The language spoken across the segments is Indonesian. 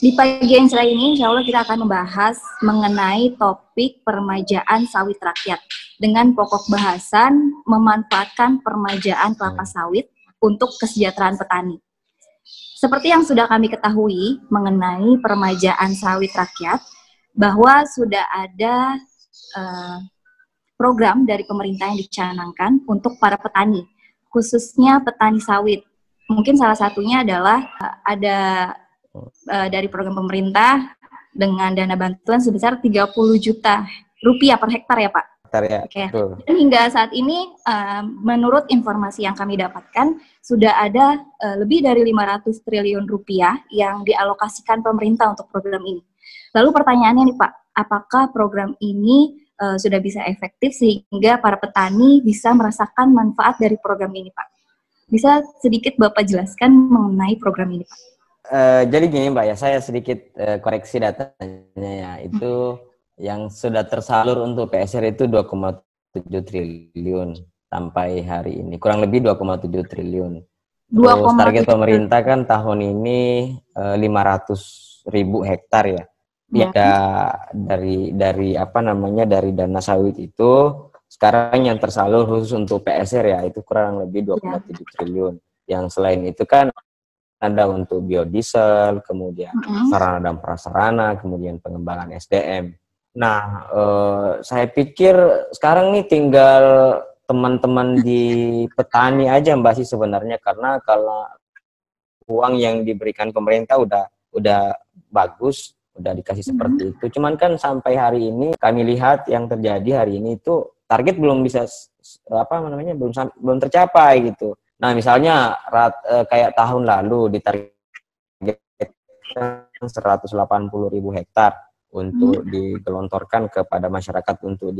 Di pagi yang cerah ini, insya Allah kita akan membahas mengenai topik permajaan sawit rakyat dengan pokok bahasan memanfaatkan permajaan kelapa sawit untuk kesejahteraan petani. Seperti yang sudah kami ketahui mengenai permajaan sawit rakyat, bahwa sudah ada program dari pemerintah yang dicanangkan untuk para petani, khususnya petani sawit. Mungkin salah satunya adalah ada dari program pemerintah dengan dana bantuan sebesar 30 juta rupiah per hektar ya Pak? Ya, oke. Dan hingga saat ini menurut informasi yang kami dapatkan sudah ada lebih dari 500 triliun rupiah yang dialokasikan pemerintah untuk program ini. Lalu pertanyaannya nih Pak, apakah program ini sudah bisa efektif sehingga para petani bisa merasakan manfaat dari program ini Pak? Bisa sedikit Bapak jelaskan mengenai program ini Pak? Jadi gini Mbak ya, saya sedikit koreksi datanya ya. Itu yang sudah tersalur untuk PSR itu 2,7 triliun sampai hari ini. Kurang lebih 2,7 triliun. Terus target pemerintah kan tahun ini 500.000 hektar ya. Ya dari apa namanya dari dana sawit itu sekarang yang tersalur khusus untuk PSR ya itu kurang lebih 2,7 triliun. Yang selain itu kan ada untuk biodiesel, kemudian sarana dan prasarana, kemudian pengembangan SDM. Nah, saya pikir sekarang nih tinggal teman-teman di petani aja Mbak sih sebenarnya, karena kalau uang yang diberikan pemerintah udah bagus, udah dikasih seperti itu. Cuman kan sampai hari ini kami lihat yang terjadi hari ini itu target belum bisa belum tercapai gitu. Nah, misalnya kayak tahun lalu ditargetkan 180.000 hektar untuk digelontorkan kepada masyarakat untuk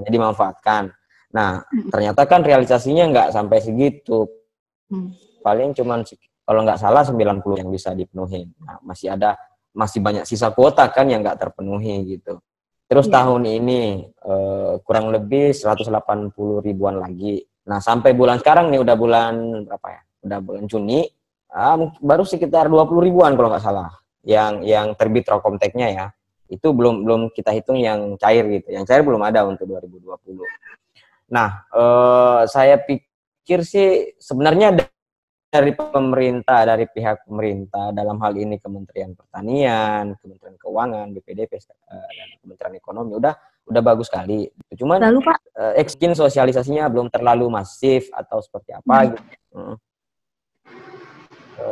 dimanfaatkan. Nah, ternyata kan realisasinya nggak sampai segitu. Paling cuman kalau nggak salah 90 yang bisa dipenuhi. Nah, masih banyak sisa kuota kan yang nggak terpenuhi gitu. Terus tahun ini kurang lebih 180 ribuan lagi. Nah, sampai bulan sekarang nih udah bulan berapa ya? Udah bulan Juni, baru sekitar 20 ribuan kalau nggak salah. Yang terbit Rokomteknya ya. Itu belum kita hitung yang cair gitu. Yang cair belum ada untuk 2020. Nah, saya pikir sih sebenarnya dari pemerintah, dari pihak pemerintah dalam hal ini Kementerian Pertanian, Kementerian Keuangan, BPDP, dan Kementerian Ekonomi udah bagus sekali. Cuman lalu Pak, sosialisasinya belum terlalu masif atau seperti apa gitu.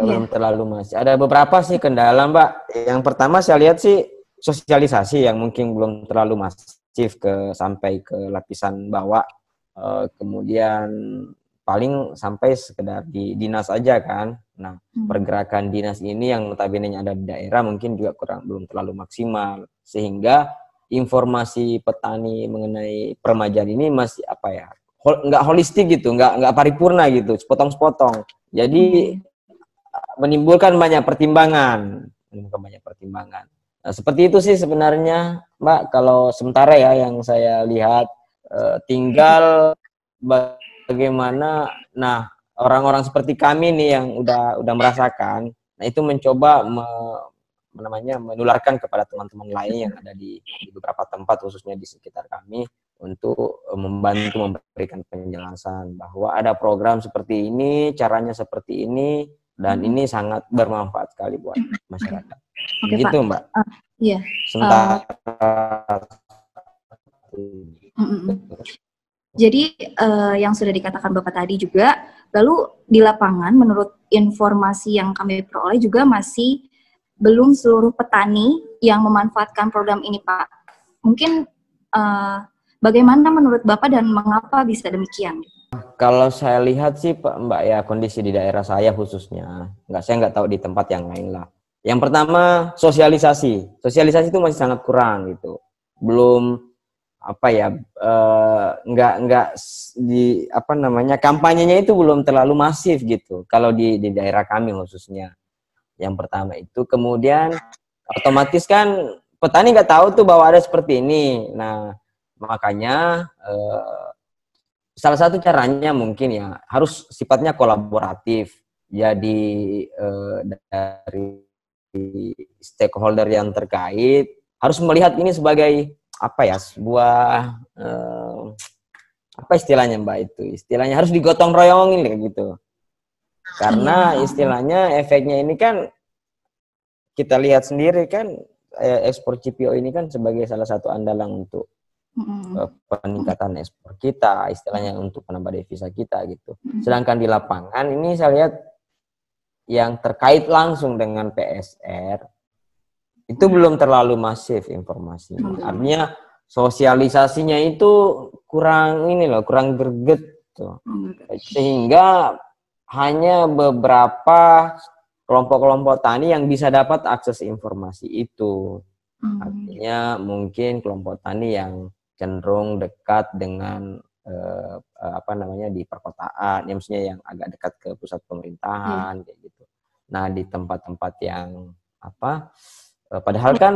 Belum terlalu masif. Ada beberapa sih kendala Mbak. Yang pertama saya lihat sih sosialisasi yang mungkin belum terlalu masif sampai ke lapisan bawah. Kemudian paling sampai sekedar di dinas aja kan. Nah, pergerakan dinas ini yang notabene ada di daerah mungkin juga belum terlalu maksimal, sehingga informasi petani mengenai permajaan ini masih nggak holistik gitu, nggak paripurna gitu, sepotong-sepotong. Jadi menimbulkan banyak pertimbangan. Nah, seperti itu sih sebenarnya Mbak, kalau sementara ya yang saya lihat. Tinggal bagaimana, nah orang-orang seperti kami nih yang udah merasakan, nah itu mencoba menularkan kepada teman-teman lain yang ada di beberapa tempat khususnya di sekitar kami untuk membantu memberikan penjelasan bahwa ada program seperti ini, caranya seperti ini, dan ini sangat bermanfaat sekali buat masyarakat. Begitu Mbak. Iya. Sementara Jadi yang sudah dikatakan Bapak tadi juga, lalu di lapangan menurut informasi yang kami peroleh juga masih belum seluruh petani yang memanfaatkan program ini Pak. Mungkin bagaimana menurut Bapak dan mengapa bisa demikian? Kalau saya lihat sih Mbak ya, kondisi di daerah saya khususnya, saya nggak tahu di tempat yang lain lah. Yang pertama sosialisasi itu masih sangat kurang gitu, belum kampanyenya itu belum terlalu masif gitu kalau di daerah kami khususnya. Yang pertama itu, kemudian otomatis kan petani nggak tahu tuh bahwa ada seperti ini. Nah, makanya salah satu caranya mungkin ya harus sifatnya kolaboratif. jadi dari stakeholder yang terkait harus melihat ini sebagai apa ya, sebuah apa istilahnya Mbak, itu istilahnya harus digotong royongin kayak gitu. Karena istilahnya efeknya ini kan kita lihat sendiri kan, ekspor CPO ini kan sebagai salah satu andalan untuk peningkatan ekspor kita, istilahnya untuk penambah devisa kita gitu. Sedangkan di lapangan ini saya lihat yang terkait langsung dengan PSR itu belum terlalu masif informasinya. Artinya sosialisasinya itu kurang ini loh, kurang greget tuh. Sehingga hanya beberapa kelompok-kelompok tani yang bisa dapat akses informasi itu. Artinya mungkin kelompok tani yang cenderung dekat dengan apa namanya di perkotaan, yang maksudnya yang agak dekat ke pusat pemerintahan kayak gitu. Nah, di tempat-tempat yang apa, padahal kan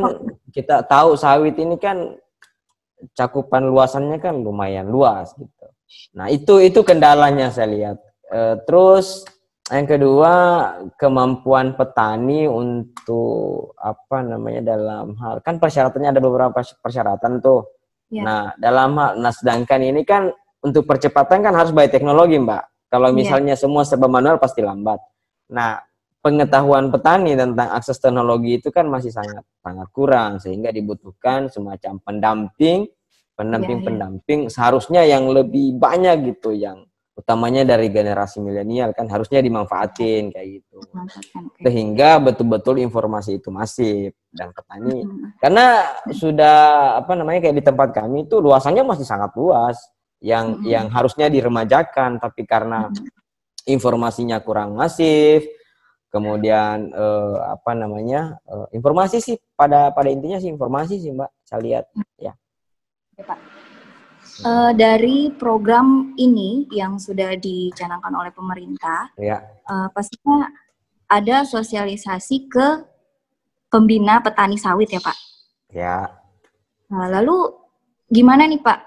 kita tahu sawit ini kan cakupan luasannya kan lumayan luas gitu. Nah, itu kendalanya saya lihat. Terus yang kedua, kemampuan petani untuk apa namanya dalam hal, kan persyaratannya ada beberapa persyaratan tuh. Nah, dalam hal, sedangkan ini kan untuk percepatan kan harus by teknologi, Mbak. Kalau misalnya semua serba manual pasti lambat. Nah, pengetahuan petani tentang akses teknologi itu kan masih sangat kurang, sehingga dibutuhkan semacam pendamping seharusnya yang lebih banyak gitu, yang utamanya dari generasi milenial kan harusnya dimanfaatin kayak gitu, sehingga betul-betul informasi itu masif dan petani, karena sudah apa namanya kayak di tempat kami itu luasannya masih sangat luas yang harusnya diremajakan, tapi karena informasinya kurang masif, kemudian apa namanya informasi sih pada intinya sih informasi sih Mbak, saya lihat ya. Pak. Dari program ini yang sudah dicanangkan oleh pemerintah, pastinya ada sosialisasi ke pembina petani sawit ya Pak? Ya. Lalu gimana nih Pak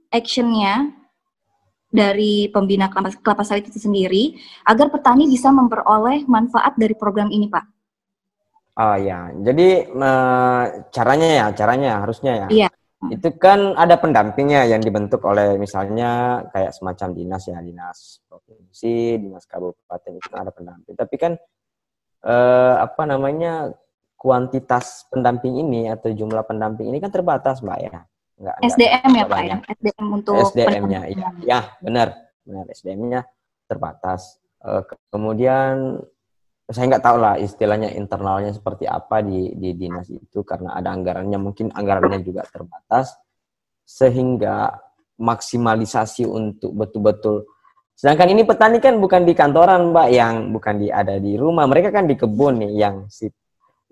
actionnya dari pembina kelapa sawit itu sendiri agar petani bisa memperoleh manfaat dari program ini Pak? Oh ya, jadi caranya harusnya ya. Iya. Itu kan ada pendampingnya yang dibentuk oleh misalnya kayak semacam dinas ya, dinas provinsi, dinas kabupaten, itu ada pendamping. Tapi kan apa namanya kuantitas pendamping ini atau jumlah pendamping ini kan terbatas Mbak ya. Enggak SDM ya Pak ya, SDM untuk SDM-nya ya benar SDM-nya terbatas. Kemudian saya nggak tahu lah istilahnya internalnya seperti apa di dinas itu, karena ada anggarannya, mungkin anggarannya juga terbatas, sehingga maksimalisasi untuk betul-betul. Sedangkan ini petani kan bukan di kantoran Mbak, yang bukan ada di rumah, mereka kan di kebun nih,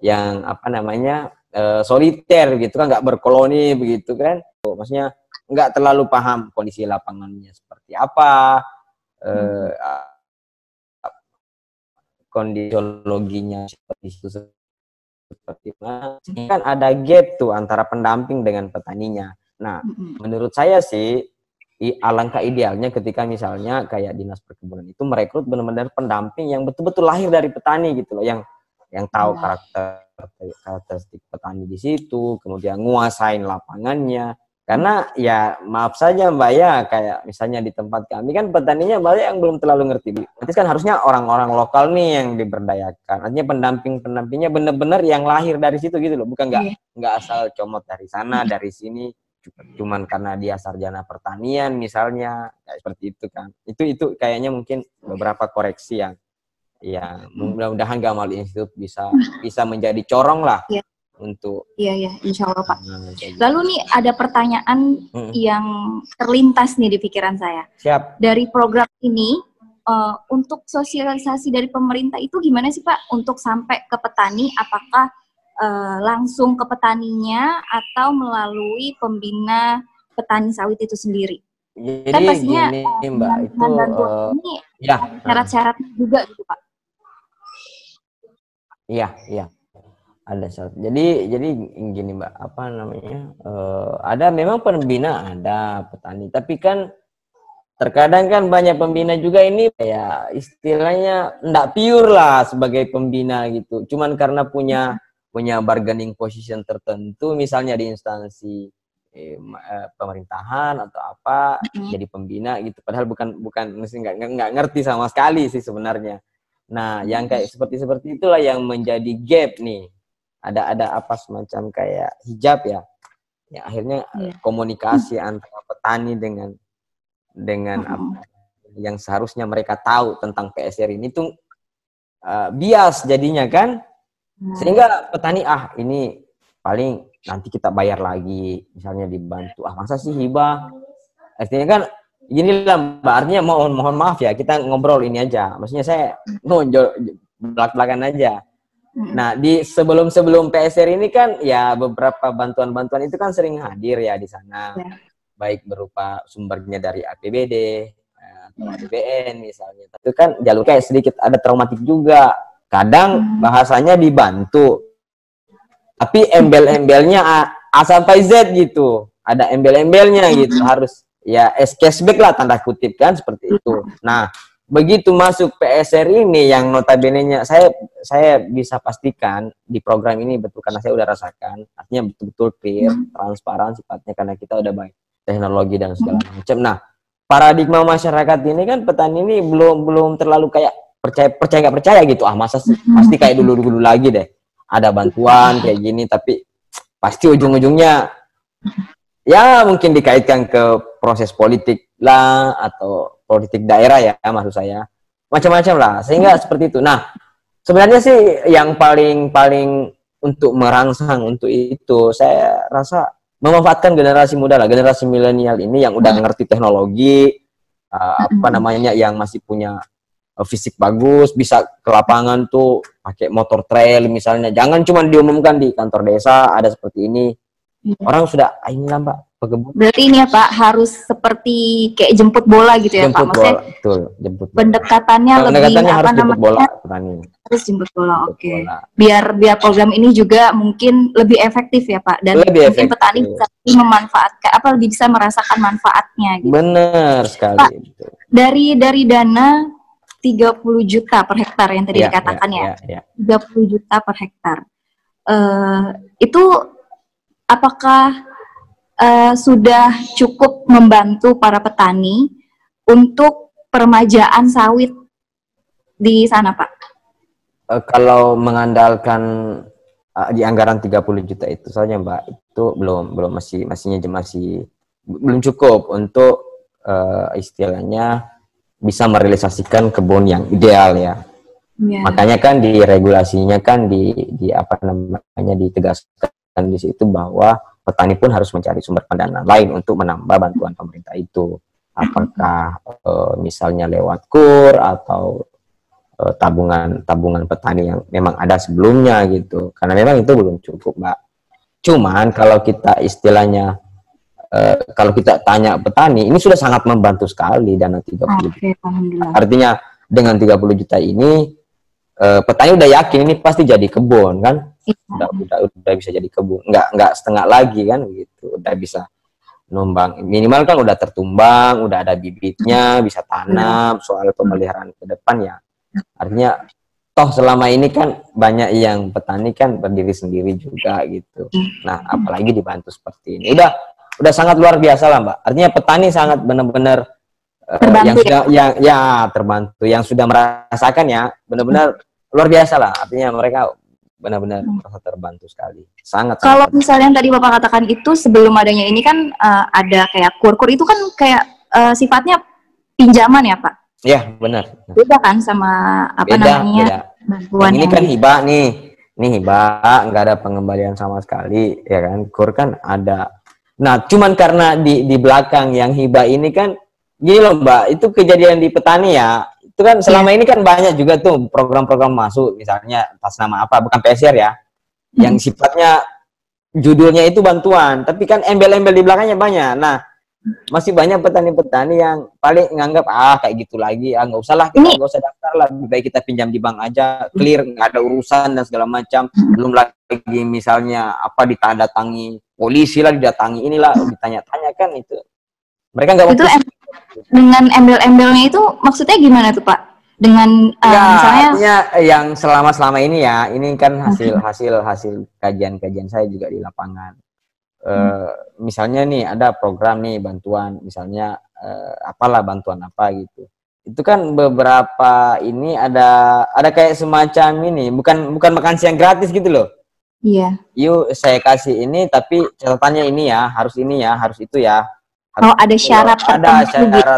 yang apa namanya soliter gitu kan, nggak berkoloni begitu kan, maksudnya nggak terlalu paham kondisi lapangannya seperti apa, kondisiologinya seperti mana, kan ada gap tuh antara pendamping dengan petaninya. Nah, menurut saya sih alangkah idealnya ketika misalnya kayak dinas perkebunan itu merekrut benar-benar pendamping yang betul-betul lahir dari petani gitu loh, yang tahu karakteristik petani di situ, kemudian nguasain lapangannya. Karena ya maaf saja Mbak ya, kayak misalnya di tempat kami kan petaninya banyak yang belum terlalu ngerti. Nanti kan harusnya orang-orang lokal nih yang diberdayakan. Artinya pendampingnya benar-benar yang lahir dari situ gitu loh, bukan nggak asal comot dari sana dari sini cuman karena dia sarjana pertanian misalnya, kayak seperti itu kan. Itu kayaknya mungkin beberapa koreksi yang mudah-mudahan Gamal Institute bisa menjadi corong lah. Untuk insya Allah Pak. Lalu nih ada pertanyaan yang terlintas nih di pikiran saya. Siap. Dari program ini untuk sosialisasi dari pemerintah itu gimana sih Pak untuk sampai ke petani? Apakah langsung ke petaninya atau melalui pembina petani sawit itu sendiri? Jadi kan pastinya gini, Mbak, itu ini syarat-syaratnya juga gitu Pak. Iya. Ada syarat. Jadi gini Mbak, apa namanya? Ada memang pembina, ada petani, tapi kan terkadang kan banyak pembina juga ini ya istilahnya enggak pure lah sebagai pembina gitu. Cuman karena punya bargaining position tertentu, misalnya di instansi pemerintahan atau apa, jadi pembina gitu. Padahal bukan mesti nggak ngerti sama sekali sih sebenarnya. Nah, yang kayak seperti itulah yang menjadi gap nih. Ada apa semacam kayak hijab ya. Ya akhirnya komunikasi antara petani dengan apa yang seharusnya mereka tahu tentang PSR ini tuh bias jadinya kan, sehingga petani ini paling nanti kita bayar lagi, misalnya dibantu, masa sih hibah, artinya kan gini lah Mbak, artinya mohon maaf ya, kita ngobrol ini aja, maksudnya saya nonjol belak-belakan aja. Nah, di sebelum PSR ini kan ya beberapa bantuan itu kan sering hadir ya di sana, baik berupa sumbernya dari APBD atau APBN misalnya. Itu kan jalurnya sedikit ada traumatik juga. Kadang bahasanya dibantu, tapi embel-embelnya A sampai Z gitu. Ada embel-embelnya gitu, harus ya cashback lah tanda kutip kan seperti itu. Nah, begitu masuk PSR ini yang notabene-nya saya bisa pastikan di program ini betul karena saya udah rasakan, artinya betul-betul clear, transparan sifatnya karena kita udah baik teknologi dan segala macam. Nah, paradigma masyarakat ini kan petani ini belum terlalu kayak percaya nggak percaya gitu. Masa sih pasti kayak dulu lagi deh. Ada bantuan kayak gini tapi pasti ujung-ujungnya ya mungkin dikaitkan ke proses politik lah atau politik daerah ya maksud saya. Macam-macam lah. Sehingga seperti itu. Nah, sebenarnya sih yang paling untuk merangsang untuk itu saya rasa memanfaatkan generasi muda lah, generasi milenial ini yang udah ngerti teknologi, yang masih punya fisik bagus, bisa ke lapangan tuh pakai motor trail misalnya. Jangan cuma diumumkan di kantor desa ada seperti ini. Orang sudah inilah Mbak, pegebut. Berarti ini ya Pak harus seperti kayak jemput bola gitu ya Pak. Maksudnya betul, jemput bola. Pendekatannya harus jemput bola petani. Harus jemput bola, oke. Biar program ini juga mungkin lebih efektif ya Pak, dan lebih mungkin efektif. Petani bisa memanfaatkan lebih bisa merasakan manfaatnya gitu. Benar sekali. Pak, dari dana 30 juta per hektar yang tadi dikatakan ya. 30 juta per hektar. Itu apakah sudah cukup membantu para petani untuk peremajaan sawit di sana, Pak? Kalau mengandalkan di anggaran 30 juta itu saja, Mbak, itu belum masih belum cukup untuk istilahnya bisa merealisasikan kebun yang ideal ya. Makanya kan di regulasinya kan ditegaskan di situ bahwa petani pun harus mencari sumber pendanaan lain untuk menambah bantuan pemerintah itu. Apakah misalnya lewat KUR atau tabungan petani yang memang ada sebelumnya gitu. Karena memang itu belum cukup, Mbak. Cuman kalau kita istilahnya kalau kita tanya petani, ini sudah sangat membantu sekali dana 30 juta. Artinya dengan 30 juta ini petani udah yakin ini pasti jadi kebun kan? Udah bisa jadi kebun, nggak setengah lagi kan gitu, udah bisa numbang, minimal kan udah tertumbang, udah ada bibitnya, bisa tanam, soal pemeliharaan ke depan ya, artinya toh selama ini kan banyak yang petani kan berdiri sendiri juga gitu, nah apalagi dibantu seperti ini, udah sangat luar biasa lah Mbak, artinya petani sangat benar-benar terbantu, yang sudah merasakan ya benar-benar luar biasa lah, artinya mereka benar-benar merasa terbantu sekali. Kalau misalnya yang tadi Bapak katakan itu sebelum adanya ini kan ada kayak KUR itu kan kayak sifatnya pinjaman ya Pak? Iya benar. Beda kan sama namanya bantuan ini kan hibah nih hibah nggak ada pengembalian sama sekali ya kan, KUR kan ada. Nah cuman karena di belakang yang hibah ini kan gini loh Mbak, itu kejadian di petani ya. Itu kan selama ini kan banyak juga tuh program-program masuk, misalnya atas nama apa, bukan PSR ya, yang sifatnya judulnya itu bantuan, tapi kan embel-embel di belakangnya banyak. Nah, masih banyak petani-petani yang paling nganggap kayak gitu lagi, nggak usah lah, kita nggak usah daftar lah, lebih baik kita pinjam di bank aja, clear, nggak ada urusan dan segala macam. Belum lagi misalnya ditandatangi polisi lah, didatangi inilah, ditanya-tanya kan itu. Mereka nggak mau dengan embel-embelnya itu maksudnya gimana tuh Pak? Dengan misalnya artinya yang selama ini ya, ini kan hasil kajian saya juga di lapangan. Misalnya nih ada program nih bantuan, misalnya apalah bantuan apa gitu. Itu kan beberapa ini ada kayak semacam ini, bukan makan siang gratis gitu loh. Iya. Yuk saya kasih ini, tapi catatannya ini ya, harus itu ya. Oh, ada syarat tertentu gitu,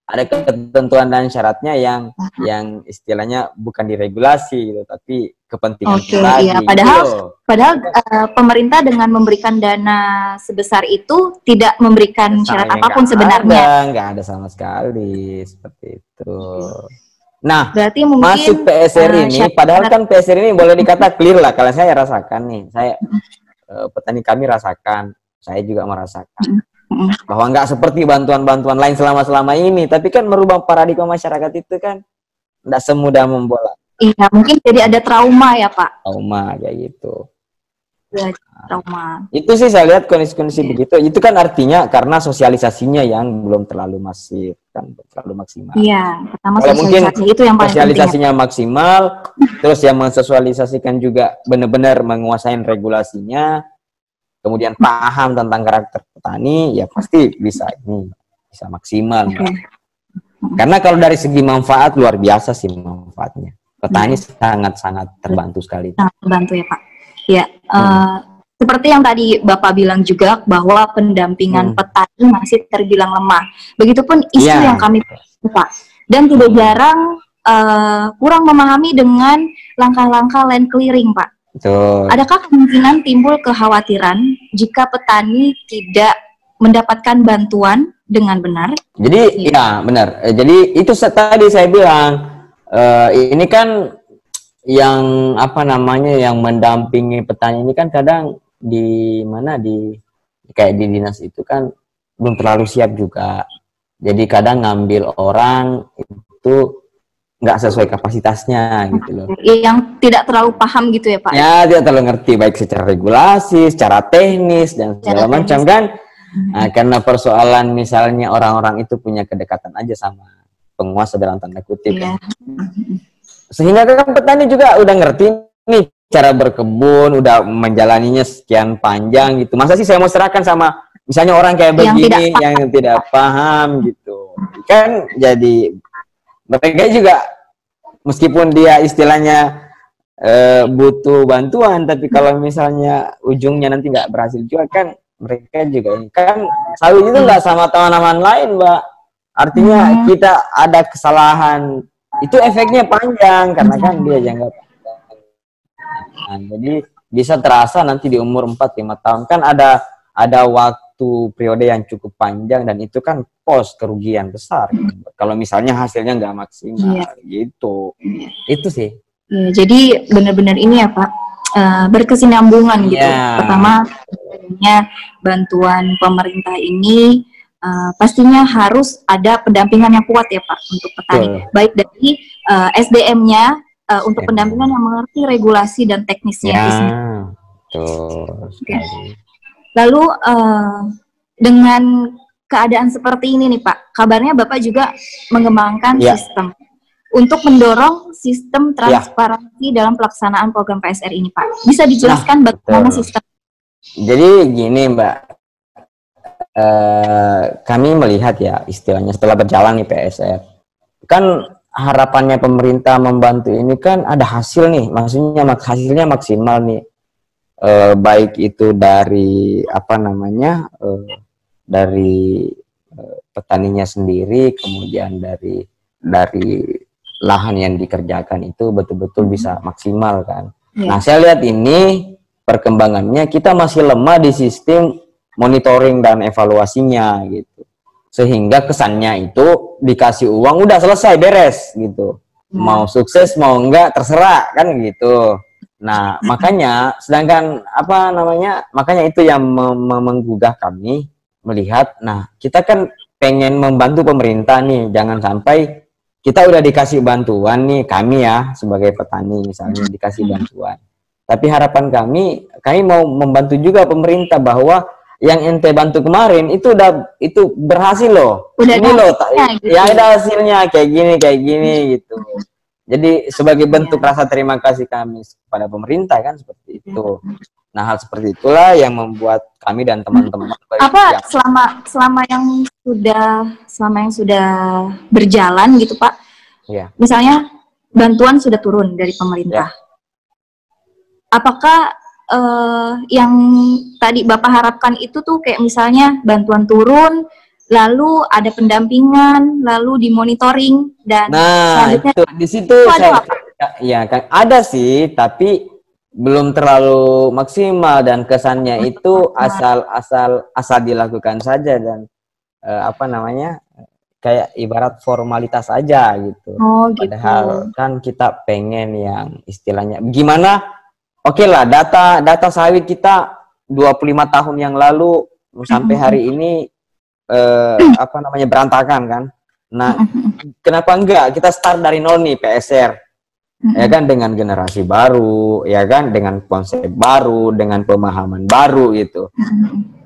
ada ketentuan dan syaratnya yang istilahnya bukan diregulasi gitu, tapi kepentingan pribadi. Iya. Padahal pemerintah dengan memberikan dana sebesar itu tidak memberikan syarat apapun sebenarnya. Nggak ada sama sekali seperti itu. Nah, berarti mungkin masuk PSR ini, padahal kan PSR ini boleh dikata clear lah. Kalau saya rasakan nih, petani kami rasakan, saya juga merasakan bahwa nggak seperti bantuan-bantuan lain selama ini. Tapi kan merubah paradigma masyarakat itu kan nggak semudah membolak. Iya, mungkin jadi ada trauma ya Pak. Trauma kayak gitu. Ya, trauma. Itu sih saya lihat kondisi begitu. Itu kan artinya karena sosialisasinya yang belum terlalu masif, kan terlalu maksimal. Iya, pertama kalau mungkin itu yang paling sosialisasinya maksimal, terus yang mensosialisasikan juga benar-benar menguasai regulasinya, kemudian paham tentang karakter petani, ya pasti bisa maksimal. Karena kalau dari segi manfaat luar biasa sih manfaatnya. Petani sangat-sangat terbantu sekali. Sangat terbantu ya Pak. Ya, seperti yang tadi Bapak bilang juga bahwa pendampingan petani masih terbilang lemah. Begitupun isu yang kami Pak. Dan tidak jarang kurang memahami dengan langkah-langkah land clearing Pak. Betul. Adakah kemungkinan timbul kekhawatiran jika petani tidak mendapatkan bantuan dengan benar? Jadi ya benar. Jadi itu tadi saya bilang ini kan yang yang mendampingi petani ini kan kadang kayak di dinas itu kan belum terlalu siap juga. Jadi kadang ngambil orang itu nggak sesuai kapasitasnya gitu loh. Yang tidak terlalu paham gitu ya Pak? Ya, tidak terlalu ngerti baik secara regulasi, secara teknis dan segala macam kan. Nah, karena persoalan misalnya orang-orang itu punya kedekatan aja sama penguasa dalam tanda kutip. Kan. Sehingga kan petani juga udah ngerti nih cara berkebun, udah menjalaninya sekian panjang gitu. Masa sih saya mau serahkan sama misalnya orang kayak begini yang tidak paham gitu. Kan jadi mereka juga meskipun dia istilahnya butuh bantuan, tapi kalau misalnya ujungnya nanti nggak berhasil juga kan mereka juga kan sawit itu nggak sama tanaman lain, Mbak. Artinya kita ada kesalahan itu efeknya panjang karena kan dia jangka panjang. Nah, jadi bisa terasa nanti di umur 4-5 tahun kan ada waktu periode yang cukup panjang dan itu kan pos kerugian besar kalau misalnya hasilnya nggak maksimal gitu. Itu sih. Ya, jadi benar-benar ini ya Pak berkesinambungan gitu. Pertama bantuan pemerintah ini pastinya harus ada pendampingan yang kuat ya Pak untuk petani. Baik dari SDM-nya untuk pendampingan yang mengerti regulasi dan teknisnya. Lalu dengan keadaan seperti ini nih Pak, kabarnya Bapak juga mengembangkan sistem untuk mendorong sistem transparansi dalam pelaksanaan program PSR ini Pak. Bisa dijelaskan bagaimana sistem? Jadi gini Mbak, kami melihat ya istilahnya setelah berjalan nih PSR, kan harapannya pemerintah membantu ini kan ada hasil nih, maksudnya hasilnya maksimal nih, baik itu dari dari petaninya sendiri, kemudian dari lahan yang dikerjakan itu betul-betul bisa maksimal kan. Nah saya lihat ini perkembangannya kita masih lemah di sistem monitoring dan evaluasinya gitu, sehingga kesannya itu dikasih uang udah selesai beres gitu, mau sukses mau enggak terserah kan gitu. Nah makanya makanya itu yang menggugah kami melihat, nah kita kan pengen membantu pemerintah nih, jangan sampai kita udah dikasih bantuan nih, kami ya sebagai petani misalnya dikasih bantuan, tapi harapan kami mau membantu juga pemerintah bahwa yang ente bantu kemarin itu berhasil loh. Udah ini loh, gitu. ya ada hasilnya kayak gini gitu. Jadi sebagai bentuk rasa terima kasih kami kepada pemerintah kan seperti itu. Nah, hal seperti itulah yang membuat kami dan teman-teman apa selama yang sudah berjalan gitu Pak. Ya. Misalnya bantuan sudah turun dari pemerintah. Ya. Apakah yang tadi Bapak harapkan itu tuh kayak misalnya bantuan turun, lalu ada pendampingan, lalu dimonitoring dan selanjutnya itu di situ ya kan ada sih, tapi belum terlalu maksimal dan kesannya itu asal dilakukan saja dan kayak ibarat formalitas aja gitu. Padahal kan kita pengen yang istilahnya gimana? Oke lah, data sawit kita 25 tahun yang lalu sampai hari ini berantakan kan. Nah, kenapa enggak kita start dari nol nih PSR, ya kan, dengan generasi baru, ya kan, dengan konsep baru, dengan pemahaman baru gitu.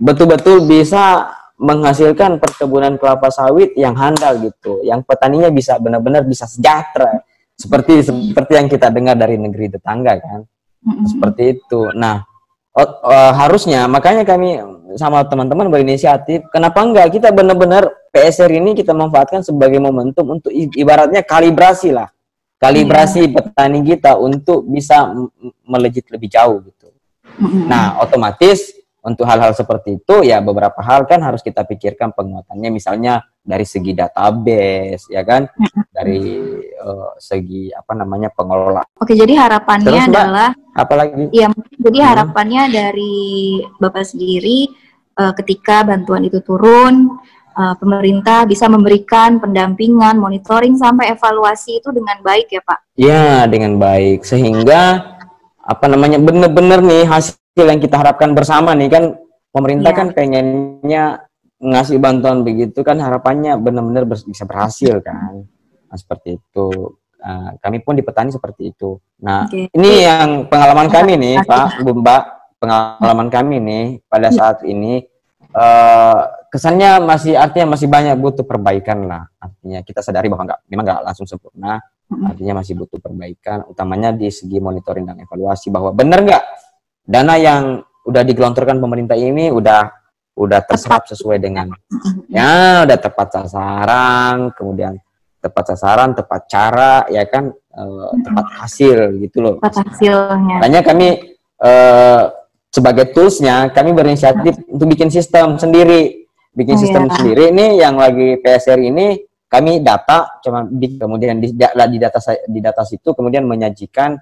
Betul-betul bisa menghasilkan perkebunan kelapa sawit yang handal gitu, yang petaninya bisa benar-benar bisa sejahtera, seperti yang kita dengar dari negeri tetangga kan, seperti itu. Nah, harusnya makanya kami sama teman-teman berinisiatif, kenapa enggak kita benar-benar PSR ini kita manfaatkan sebagai momentum untuk ibaratnya kalibrasi petani kita untuk bisa melejit lebih jauh gitu. Nah, otomatis untuk hal-hal seperti itu ya beberapa hal kan harus kita pikirkan penguatannya, misalnya dari segi database, ya kan, dari segi pengelola. Oke, jadi harapannya terus, Mbak, adalah apalagi? Ya, jadi harapannya dari Bapak sendiri ketika bantuan itu turun, pemerintah bisa memberikan pendampingan, monitoring sampai evaluasi itu dengan baik ya Pak? Ya, dengan baik, sehingga benar-benar nih hasil yang kita harapkan bersama nih kan, pemerintah kan pengennya ngasih bantuan begitu kan, harapannya benar-benar bisa berhasil kan. Nah, seperti itu. Kami pun di petani seperti itu. Nah, ini yang pengalaman kami nih, Pak, Bu, Mbak, pengalaman kami nih pada saat ini kesannya artinya masih banyak butuh perbaikan lah. Artinya kita sadari bahwa memang nggak langsung sempurna, artinya masih butuh perbaikan, utamanya di segi monitoring dan evaluasi bahwa benar nggak dana yang udah digelontorkan pemerintah ini udah terserap sesuai dengan udah tepat sasaran, kemudian tepat sasaran, tepat cara, ya kan, tepat hasil gitu loh. Tepat hasilnya. Makanya kami sebagai toolsnya kami berinisiatif untuk bikin sistem sendiri, sendiri ini yang lagi PSR ini kami data, kemudian di data situ kemudian menyajikan,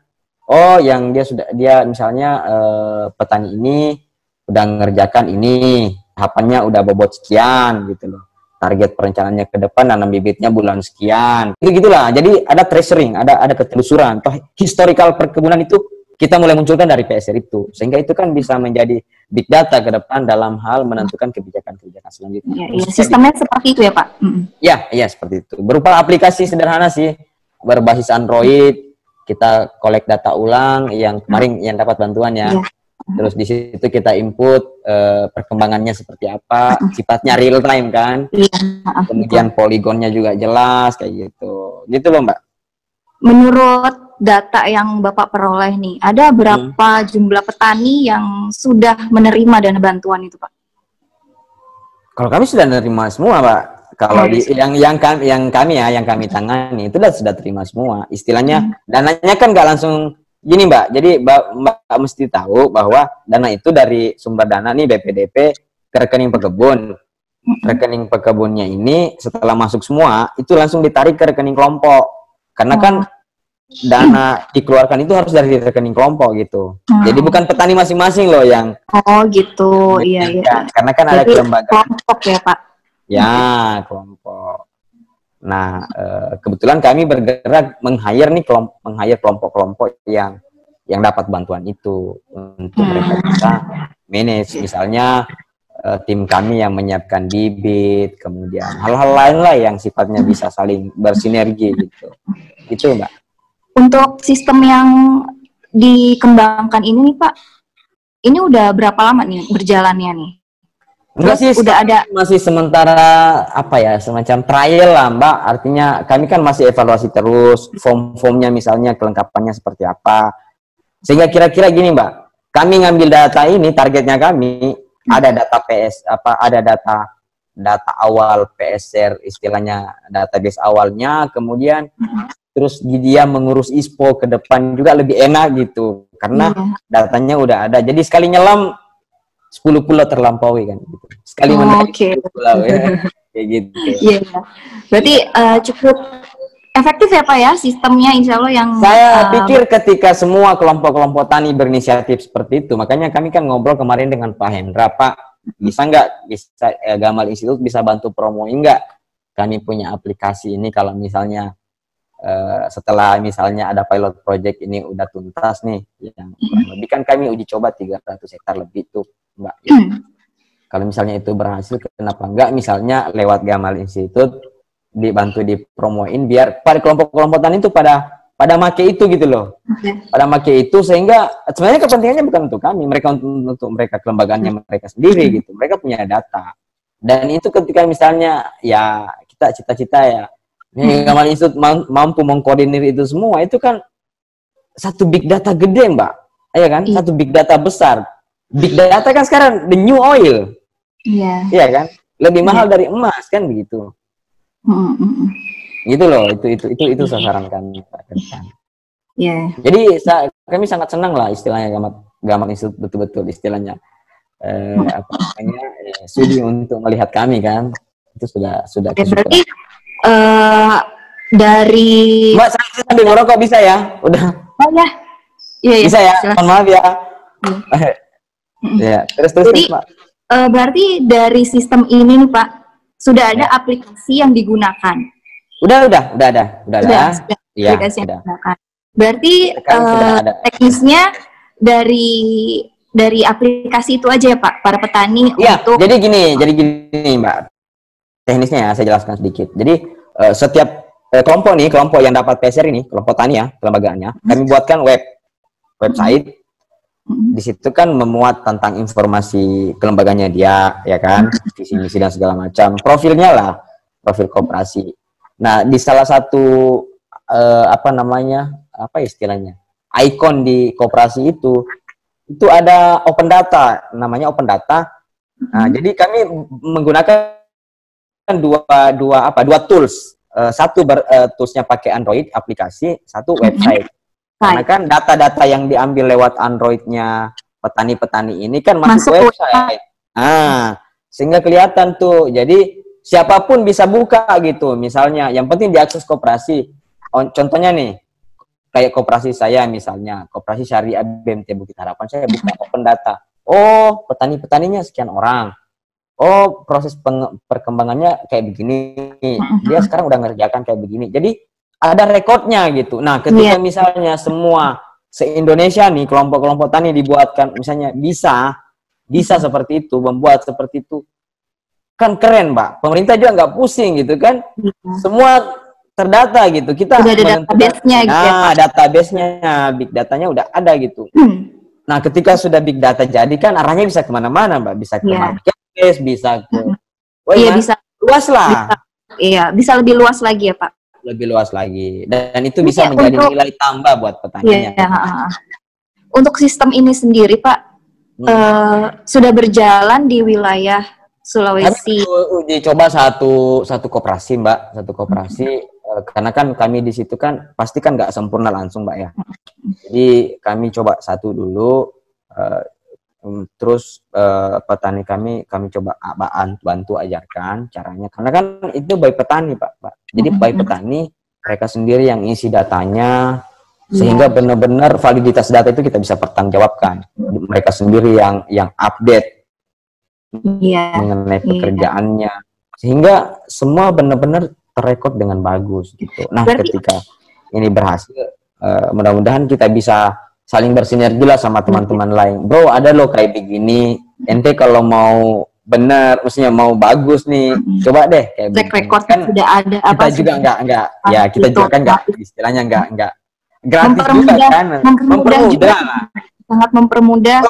yang dia misalnya petani ini udah ngerjakan ini, tahapannya udah bobot sekian gitu loh. Target perencanaannya ke depan nanam bibitnya bulan sekian. Gitulah. Jadi ada tracing, ada ketelusuran. Toh historical perkebunan itu kita mulai munculkan dari PSR itu. Sehingga itu kan bisa menjadi big data ke depan dalam hal menentukan kebijakan-kebijakan selanjutnya. Iya, sistemnya seperti itu ya, Pak? Iya, seperti itu. Berupa aplikasi sederhana sih, berbasis Android. Kita collect data ulang yang kemarin yang dapat bantuannya. Terus di situ kita input perkembangannya seperti apa, sifatnya real time kan, kemudian poligonnya juga jelas kayak gitu loh Mbak. Menurut data yang Bapak peroleh nih, ada berapa jumlah petani yang sudah menerima dana bantuan itu Pak? Kalau kami sudah menerima semua Mbak. Kalau yang kami tangani itu sudah terima semua. Istilahnya dananya kan nggak langsung gini Mbak, jadi Mbak mesti tahu bahwa dana itu dari sumber dana nih BPDP ke rekening pekebun. Rekening pekebunnya ini setelah masuk semua, itu langsung ditarik ke rekening kelompok. Karena kan dana dikeluarkan itu harus dari rekening kelompok gitu. Jadi bukan petani masing-masing loh yang... Oh gitu, iya. Karena kan ada kelembagaan. Kelompok ya Pak? Ya, kelompok. Nah, kebetulan kami bergerak meng-hire kelompok-kelompok yang dapat bantuan itu untuk mereka bisa manage, misalnya tim kami yang menyiapkan bibit, kemudian hal-hal lain lah yang sifatnya bisa saling bersinergi gitu. Itu Mbak. Untuk sistem yang dikembangkan ini nih Pak, ini udah berapa lama nih berjalannya nih? Enggak sih, udah ada masih sementara apa ya, semacam trial lah Mbak. Artinya kami kan masih evaluasi terus, form-formnya misalnya kelengkapannya seperti apa. Sehingga kira-kira gini Mbak, kami ngambil data ini, targetnya kami ada data PS ada data awal PSR, istilahnya database awalnya, kemudian terus dia mengurus ISPO ke depan juga lebih enak gitu, karena datanya udah ada. Jadi sekali nyelam 10 pulau terlampaui kan gitu. Sekali menaik 10 pulau ya. Kayak gitu. Iya. Berarti cukup efektif ya Pak ya sistemnya, insya Allah yang saya pikir ketika semua kelompok-kelompok tani berinisiatif seperti itu, makanya kami kan ngobrol kemarin dengan Pak Hendra, Pak bisa Gamal Institute bisa bantu promoin nggak kami punya aplikasi ini kalau misalnya setelah misalnya ada pilot project ini udah tuntas nih, yang lebih kan kami uji coba 300 hektar lebih tuh Mbak. Kalau misalnya itu berhasil, kenapa enggak misalnya lewat Gamal Institute dibantu dipromoin biar pada kelompok-kelompok tani itu pada make itu gitu loh. Pada make itu sehingga sebenarnya kepentingannya bukan untuk kami, mereka untuk mereka kelembagaannya mereka sendiri gitu. Mereka punya data. Dan itu ketika misalnya ya kita cita-cita ya Gamal Institute mampu mengkoordinir itu semua, itu kan satu big data gede Mbak. Iya kan? Satu big data besar. Big data kan sekarang the new oil. Iya. Iya kan? Lebih mahal dari emas kan begitu. Gitu loh, itu sasaran kami. Yeah. Jadi kami sangat senang lah istilahnya Gamal Institute betul-betul istilahnya apa namanya sudi untuk melihat kami kan. Itu sudah Berarti dari Mbak saya sambil ngerokok bisa ya? Udah. Oh ya. Iya, bisa ya? Mohon maaf ya. Ya, terus jadi, Pak. Berarti dari sistem ini nih Pak, sudah ada aplikasi yang digunakan. Udah ada. Ya, aplikasi yang digunakan. Berarti teknisnya dari aplikasi itu aja ya Pak, para petani untuk. Jadi gini Mbak. Teknisnya ya saya jelaskan sedikit. Jadi setiap kelompok yang dapat PSR ini, kelompok tani ya, kelembagaannya, kami buatkan website. Di situ kan memuat tentang informasi kelembagaannya dia, ya kan, visi misi dan segala macam, profilnya lah, profil koperasi. Nah, di salah satu istilahnya, ikon di koperasi itu ada open data, namanya open data. Nah, jadi kami menggunakan dua tools, satu toolsnya pakai Android aplikasi, satu website. Karena kan data-data yang diambil lewat Androidnya petani-petani ini kan masuk website. Sehingga kelihatan tuh. Jadi siapapun bisa buka gitu. Misalnya, yang penting diakses koperasi. Contohnya nih, kayak koperasi saya misalnya, koperasi Syariah BMT Bukit Harapan, saya buka open data. Oh, petani-petaninya sekian orang. Oh, proses perkembangannya kayak begini. Dia sekarang udah ngerjakan kayak begini. Jadi ada rekodnya gitu. Nah, ketika misalnya semua se-Indonesia nih kelompok-kelompok tani dibuatkan misalnya bisa seperti itu, membuat seperti itu, kan keren Mbak. Pemerintah juga nggak pusing gitu kan. Semua terdata gitu. Kita udah ada database-nya gitu ya, database-nya, big datanya udah ada gitu. Nah, ketika sudah big data jadi kan arahnya bisa kemana-mana Mbak. Bisa ke marketplace, bisa ke bisa luas lah. Bisa lebih luas lagi ya Pak. Lebih luas lagi, dan itu bisa menjadi nilai tambah buat petaninya. Untuk sistem ini sendiri Pak, sudah berjalan di wilayah Sulawesi. Kami uji coba satu koperasi Mbak, karena kan kami di situ kan pasti kan nggak sempurna langsung Mbak ya. Jadi kami coba satu dulu, terus petani kami coba bantu ajarkan caranya, karena kan itu by petani Pak. Jadi by petani mereka sendiri yang isi datanya, sehingga benar-benar validitas data itu kita bisa pertanggungjawabkan. Mereka sendiri yang update mengenai pekerjaannya, sehingga semua benar-benar terrekod dengan bagus gitu. Nah, ketika ini berhasil, mudah-mudahan kita bisa saling bersinergi lah sama teman-teman lain. Bro, ada loh kayak begini. Ente kalau mau benar, maksudnya mau bagus nih, coba deh kayak track record kan sudah ada. Kita juga enggak ya kita juga kan enggak istilahnya enggak gratis juga kan, mempermudah lah. sangat mempermudah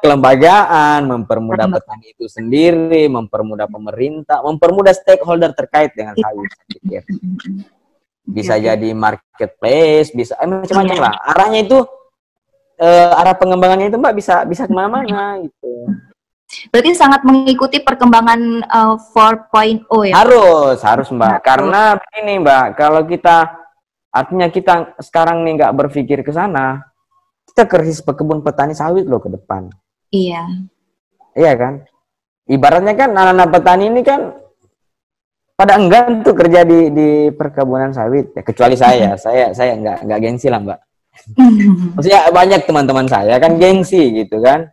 kelembagaan, mempermudah petani itu sendiri, mempermudah pemerintah, mempermudah stakeholder terkait dengan sawit, saya pikir. Bisa jadi marketplace, bisa macam-macam lah. Arahnya itu arah pengembangannya itu Mbak bisa kemana-mana gitu. Berarti sangat mengikuti perkembangan 4.0 ya? Harus Mbak. Karena begini Mbak, kalau artinya kita sekarang nih nggak berpikir ke sana, kita krisis pekebun petani sawit loh ke depan. Iya. Iya kan? Ibaratnya kan anak-anak petani ini kan pada enggan tuh kerja di perkebunan sawit. Ya, kecuali saya nggak gengsi lah Mbak. Maksudnya banyak teman-teman saya kan gengsi gitu kan.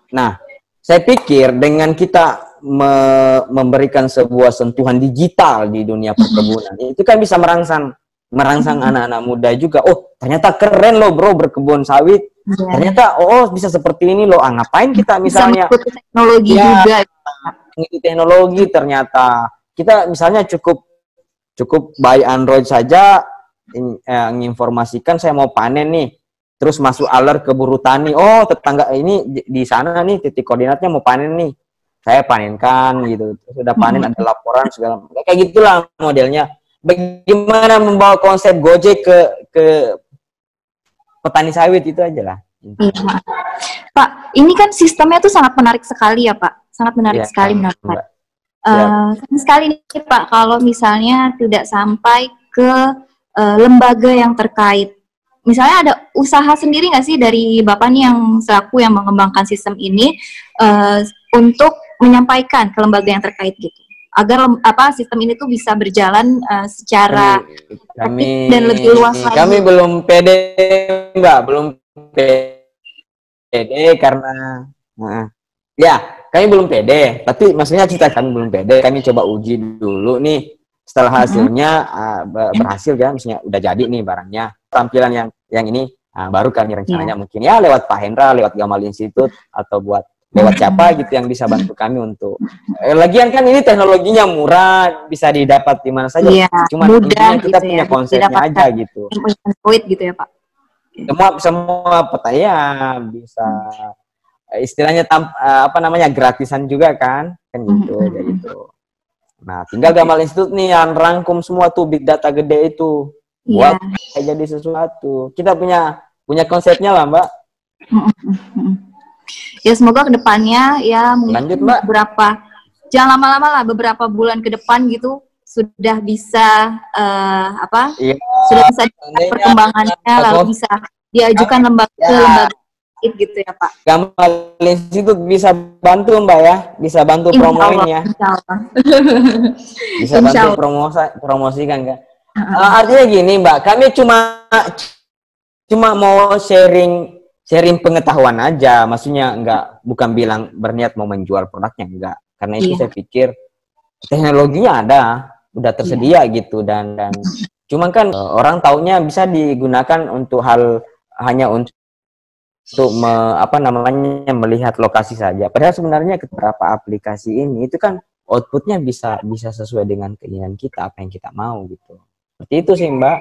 Nah, saya pikir dengan kita memberikan sebuah sentuhan digital di dunia perkebunan, itu kan bisa merangsang anak-anak muda juga. Oh, ternyata keren loh bro berkebun sawit. Ternyata bisa seperti ini loh. Ngapain kita misalnya mengikuti teknologi juga. Mengikuti teknologi, ternyata kita misalnya cukup buy Android saja, menginformasikan saya mau panen nih. Terus masuk alert ke buru tani. Oh, tetangga ini di sana nih titik koordinatnya mau panen nih. Saya panenkan gitu. Sudah panen ada laporan segala macam. Kayak gitulah modelnya. Bagaimana membawa konsep Gojek ke petani sawit itu aja lah. Pak, ini kan sistemnya tuh sangat menarik sekali ya Pak. Sangat menarik sekali menurut Pak. Sekali nih Pak, kalau misalnya tidak sampai ke lembaga yang terkait. Misalnya ada usaha sendiri nggak sih dari Bapak nih yang selaku yang mengembangkan sistem ini untuk menyampaikan ke lembaga yang terkait gitu, agar sistem ini tuh bisa berjalan secara kami dan lebih luas lagi. Kami belum pede Mbak, belum pede karena kami belum pede, tapi maksudnya kami belum pede, kami coba uji dulu nih. Setelah hasilnya berhasil kan, misalnya udah jadi nih barangnya, tampilan yang ini, baru kami rencananya mungkin ya lewat Pak Hendra, lewat Gamal Institute, atau lewat siapa gitu yang bisa bantu kami untuk lagian kan ini teknologinya murah, bisa didapat di mana saja, cuma mudah kita punya konsepnya aja gitu. Gitu ya Pak. Semua petani bisa istilahnya gratisan juga kan gitu kayak gitu. Nah, tinggal Gamal Institute nih yang rangkum semua tuh big data gede itu buat jadi sesuatu. Kita punya konsepnya lah, Mbak. Ya semoga kedepannya ya mungkin jangan lama-lama lah, beberapa bulan ke depan gitu sudah bisa sudah bisa perkembangannya, lalu bisa diajukan lembaga gitu ya Pak. Gamal Institute bisa bantu Mbak ya, bisa bantu promoin ya. Bisa bantu promosikan kan. Artinya gini Mbak, kami cuma mau sharing pengetahuan aja, maksudnya bukan bilang berniat mau menjual produknya, enggak. Karena itu saya pikir teknologinya udah tersedia gitu dan cuman kan orang taunya bisa digunakan untuk hanya untuk melihat lokasi saja. Padahal sebenarnya beberapa aplikasi ini itu kan outputnya bisa sesuai dengan keinginan kita, apa yang kita mau gitu. Seperti itu sih Mbak.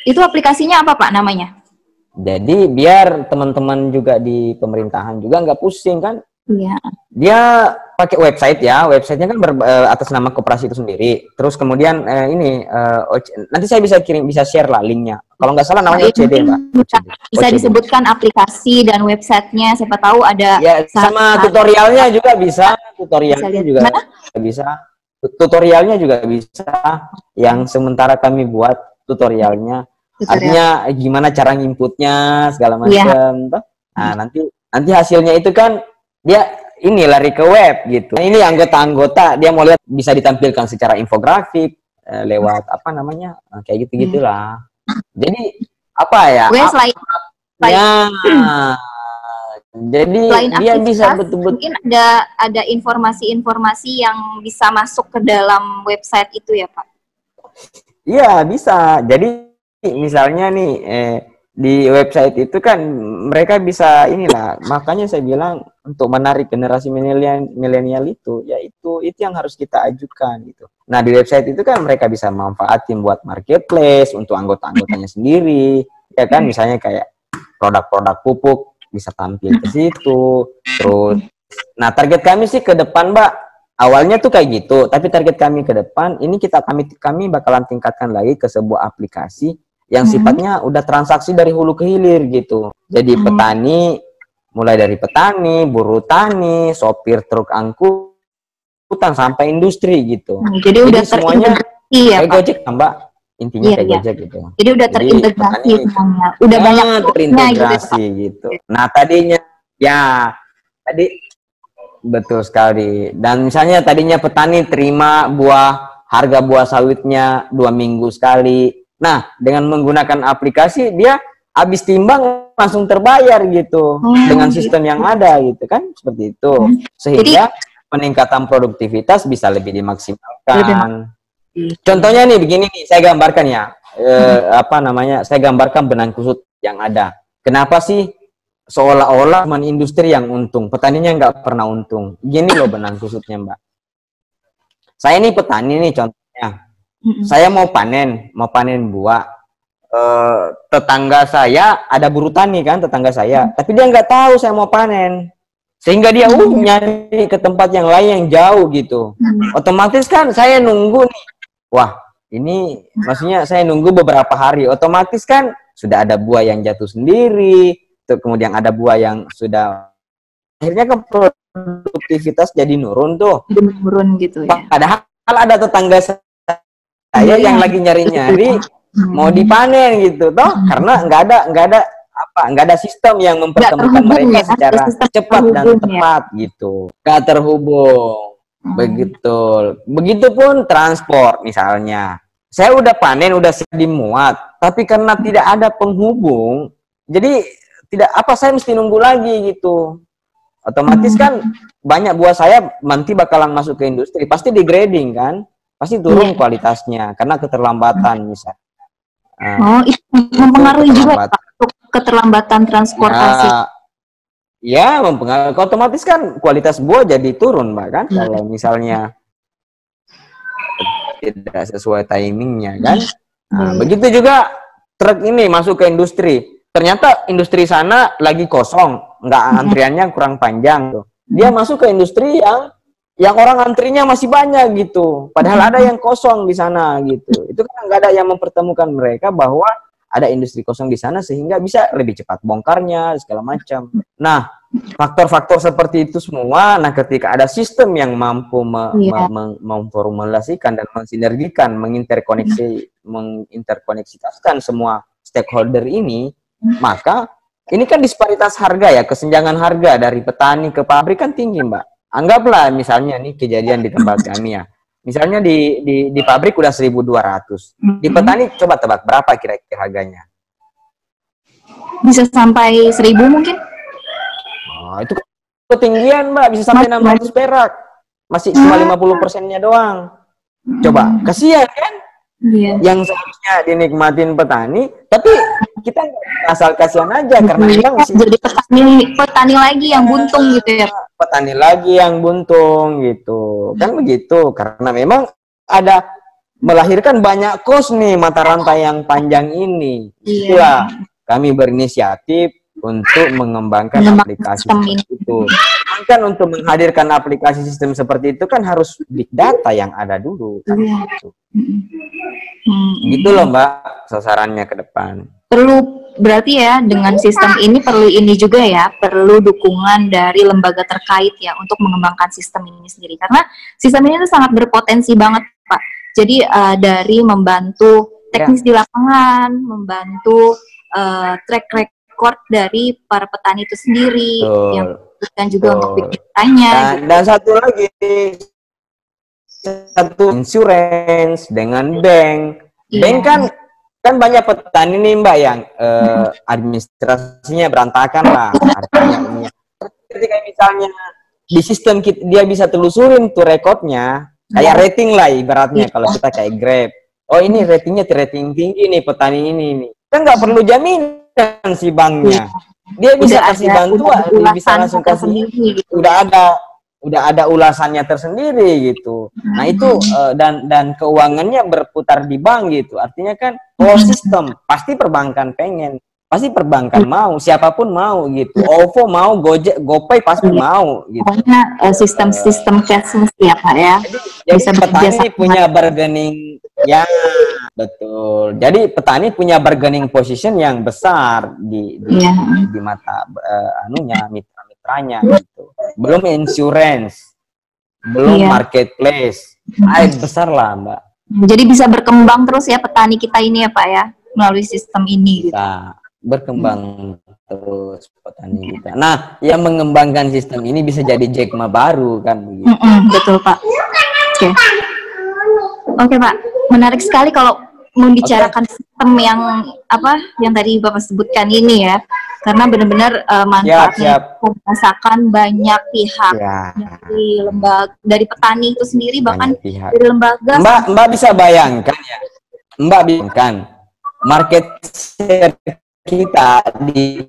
Itu aplikasinya apa Pak namanya? Jadi biar teman-teman juga di pemerintahan juga nggak pusing kan. Iya. Dia pakai website ya, websitenya kan atas nama koperasi itu sendiri. Terus kemudian nanti saya bisa share lah linknya. Kalau nggak salah namanya OCD Mbak. Bisa disebutkan aplikasi dan websitenya, siapa tahu ada. Ya, sama tutorialnya juga bisa. Tutorialnya juga bisa. Yang sementara kami buat tutorialnya. Artinya gimana cara nginputnya segala macam. Nah nanti hasilnya itu kan dia lari ke web gitu. Nah, ini anggota-anggota dia mau lihat bisa ditampilkan secara infografik lewat kayak gitu-gitulah. Jadi jadi dia bisa betul-betul mungkin ada informasi-informasi yang bisa masuk ke dalam website itu ya Pak. Iya, bisa. Jadi misalnya nih di website itu kan mereka bisa makanya saya bilang untuk menarik generasi milenial itu yang harus kita ajukan gitu. Nah, di website itu kan mereka bisa manfaatin buat marketplace untuk anggota-anggotanya sendiri, ya kan, misalnya kayak produk-produk pupuk bisa tampil ke situ. Terus, nah target kami sih ke depan, Mbak, awalnya tuh kayak gitu, tapi target kami ke depan ini kami bakalan tingkatkan lagi ke sebuah aplikasi yang sifatnya udah transaksi dari hulu ke hilir gitu. Jadi petani, mulai dari petani, buruh tani, sopir truk angkutan sampai industri gitu. Jadi udah semuanya ya, kayak Gojek, Mbak. Intinya kayak Gojek gitu. Jadi udah terintegrasi semuanya. Udah banyak terintegrasi gitu. Nah, tadinya ya tadi betul sekali. Dan misalnya tadinya petani terima harga buah sawitnya 2 minggu sekali. Nah, dengan menggunakan aplikasi dia habis timbang langsung terbayar gitu dengan sistem yang ada gitu kan, seperti itu. Sehingga peningkatan produktivitas bisa lebih dimaksimalkan. Contohnya nih begini nih, saya gambarkan ya. Saya gambarkan benang kusut yang ada. Kenapa sih seolah-olah cuma industri yang untung, petaninya nggak pernah untung? Gini loh benang kusutnya, Mbak. Saya ini petani nih contohnya. Saya mau panen buah. Tetangga saya ada buruh tani kan, tetangga saya. Tapi dia nggak tahu saya mau panen. Sehingga dia nyari ke tempat yang lain yang jauh gitu. Otomatis kan saya nunggu nih. Wah, ini maksudnya saya nunggu beberapa hari. Otomatis kan sudah ada buah yang jatuh sendiri. Kemudian ada buah yang sudah akhirnya kan produktivitas jadi nurun tuh. Nurun gitu ya. Padahal ada tetangga saya yang lagi nyari-nyari mau dipanen gitu toh, karena nggak ada sistem yang mempertemukan mereka secara cepat dan tepat gitu. Nggak terhubung. Begitupun transport misalnya. Saya udah panen, udah siap dimuat, tapi karena tidak ada penghubung, jadi saya mesti nunggu lagi gitu. Otomatis kan banyak buah saya nanti bakalan masuk ke industri, pasti degrading kan, pasti turun kualitasnya karena keterlambatan misalnya. Itu mempengaruhi juga keterlambatan transportasi. Ya, mempengaruhi. Otomatis kan kualitas buah jadi turun, Mbak, kan? Kalau misalnya tidak sesuai timingnya, kan? Nah, begitu juga truk ini masuk ke industri. Ternyata industri sana lagi kosong, nggak antriannya kurang panjang tuh. Dia masuk ke industri yang orang antrinya masih banyak gitu. Padahal ada yang kosong di sana gitu. Itu kan nggak ada yang mempertemukan mereka bahwa ada industri kosong di sana sehingga bisa lebih cepat bongkarnya segala macam. Nah, faktor-faktor seperti itu semua. Nah, ketika ada sistem yang mampu memformulasikan dan mensinergikan, menginterkoneksitaskan semua stakeholder ini, maka ini kan disparitas harga ya, kesenjangan harga dari petani ke pabrik kan tinggi, Mbak. Anggaplah misalnya nih kejadian di tempat kami ya. Misalnya di pabrik udah 1.200. Di petani coba tebak berapa kira-kira harganya? Bisa sampai 1.000 mungkin? Itu ketinggian, Mbak, bisa sampai 600 perak. Masih cuma 50%-nya doang. Coba, kasihan kan? Yang seharusnya dinikmatin petani, tapi kita asal kasihan aja karena memang jadi petani lagi yang buntung gitu ya. Petani lagi yang buntung gitu. Kan begitu, karena memang ada melahirkan banyak kos nih mata rantai yang panjang ini. Itulah kami berinisiatif untuk mengembangkan aplikasi itu. Kan untuk menghadirkan aplikasi sistem seperti itu kan harus big data yang ada dulu. Kan gitu. Gitu loh, Mbak, sasarannya ke depan. Perlu berarti ya dengan sistem ini perlu ini juga ya, perlu dukungan dari lembaga terkait ya untuk mengembangkan sistem ini sendiri. Karena sistem ini tuh sangat berpotensi banget, Pak. Jadi dari membantu teknis di lapangan, membantu track record dari para petani itu sendiri, yang dan juga untuk bikinnya. Dan satu lagi, insurance dengan bank. Bank kan banyak petani nih, Mbak, yang administrasinya berantakan lah. Artinya ketika misalnya di sistem dia bisa telusurin tuh rekodnya, kayak rating lah ibaratnya kalau kita kayak Grab. Oh, ini ratingnya rating tinggi nih petani ini nih. Kan nggak perlu jaminan si banknya. Dia bisa kasih bantuan, dia bisa langsung kasih. Udah ada ulasannya tersendiri gitu. Nah itu dan keuangannya berputar di bank gitu. Artinya kan sistem pasti perbankan pengen pasti perbankan mau, siapapun mau gitu. OVO mau, Gojek, GoPay pasti mau gitu. Pokoknya sistem cashless ya Pak ya. Jadi Bisa petani punya bargaining, ya betul. Jadi petani punya bargaining position yang besar di mata mitra-mitranya gitu. Belum insurance, belum marketplace, besar lah Mbak. Jadi bisa berkembang terus ya petani kita ini ya Pak ya, melalui sistem ini. Bisa berkembang terus petani kita. Nah, yang mengembangkan sistem ini bisa jadi Jack Ma baru kan begitu. Betul Pak. Oke Pak, menarik sekali kalau membicarakan sistem yang tadi Bapak sebutkan ini ya, karena benar-benar manfaatnya dirasakan banyak pihak dari lembaga, dari petani itu sendiri, bahkan dari lembaga. Mbak bisa bayangkan ya, Mbak bayangkan market share kita di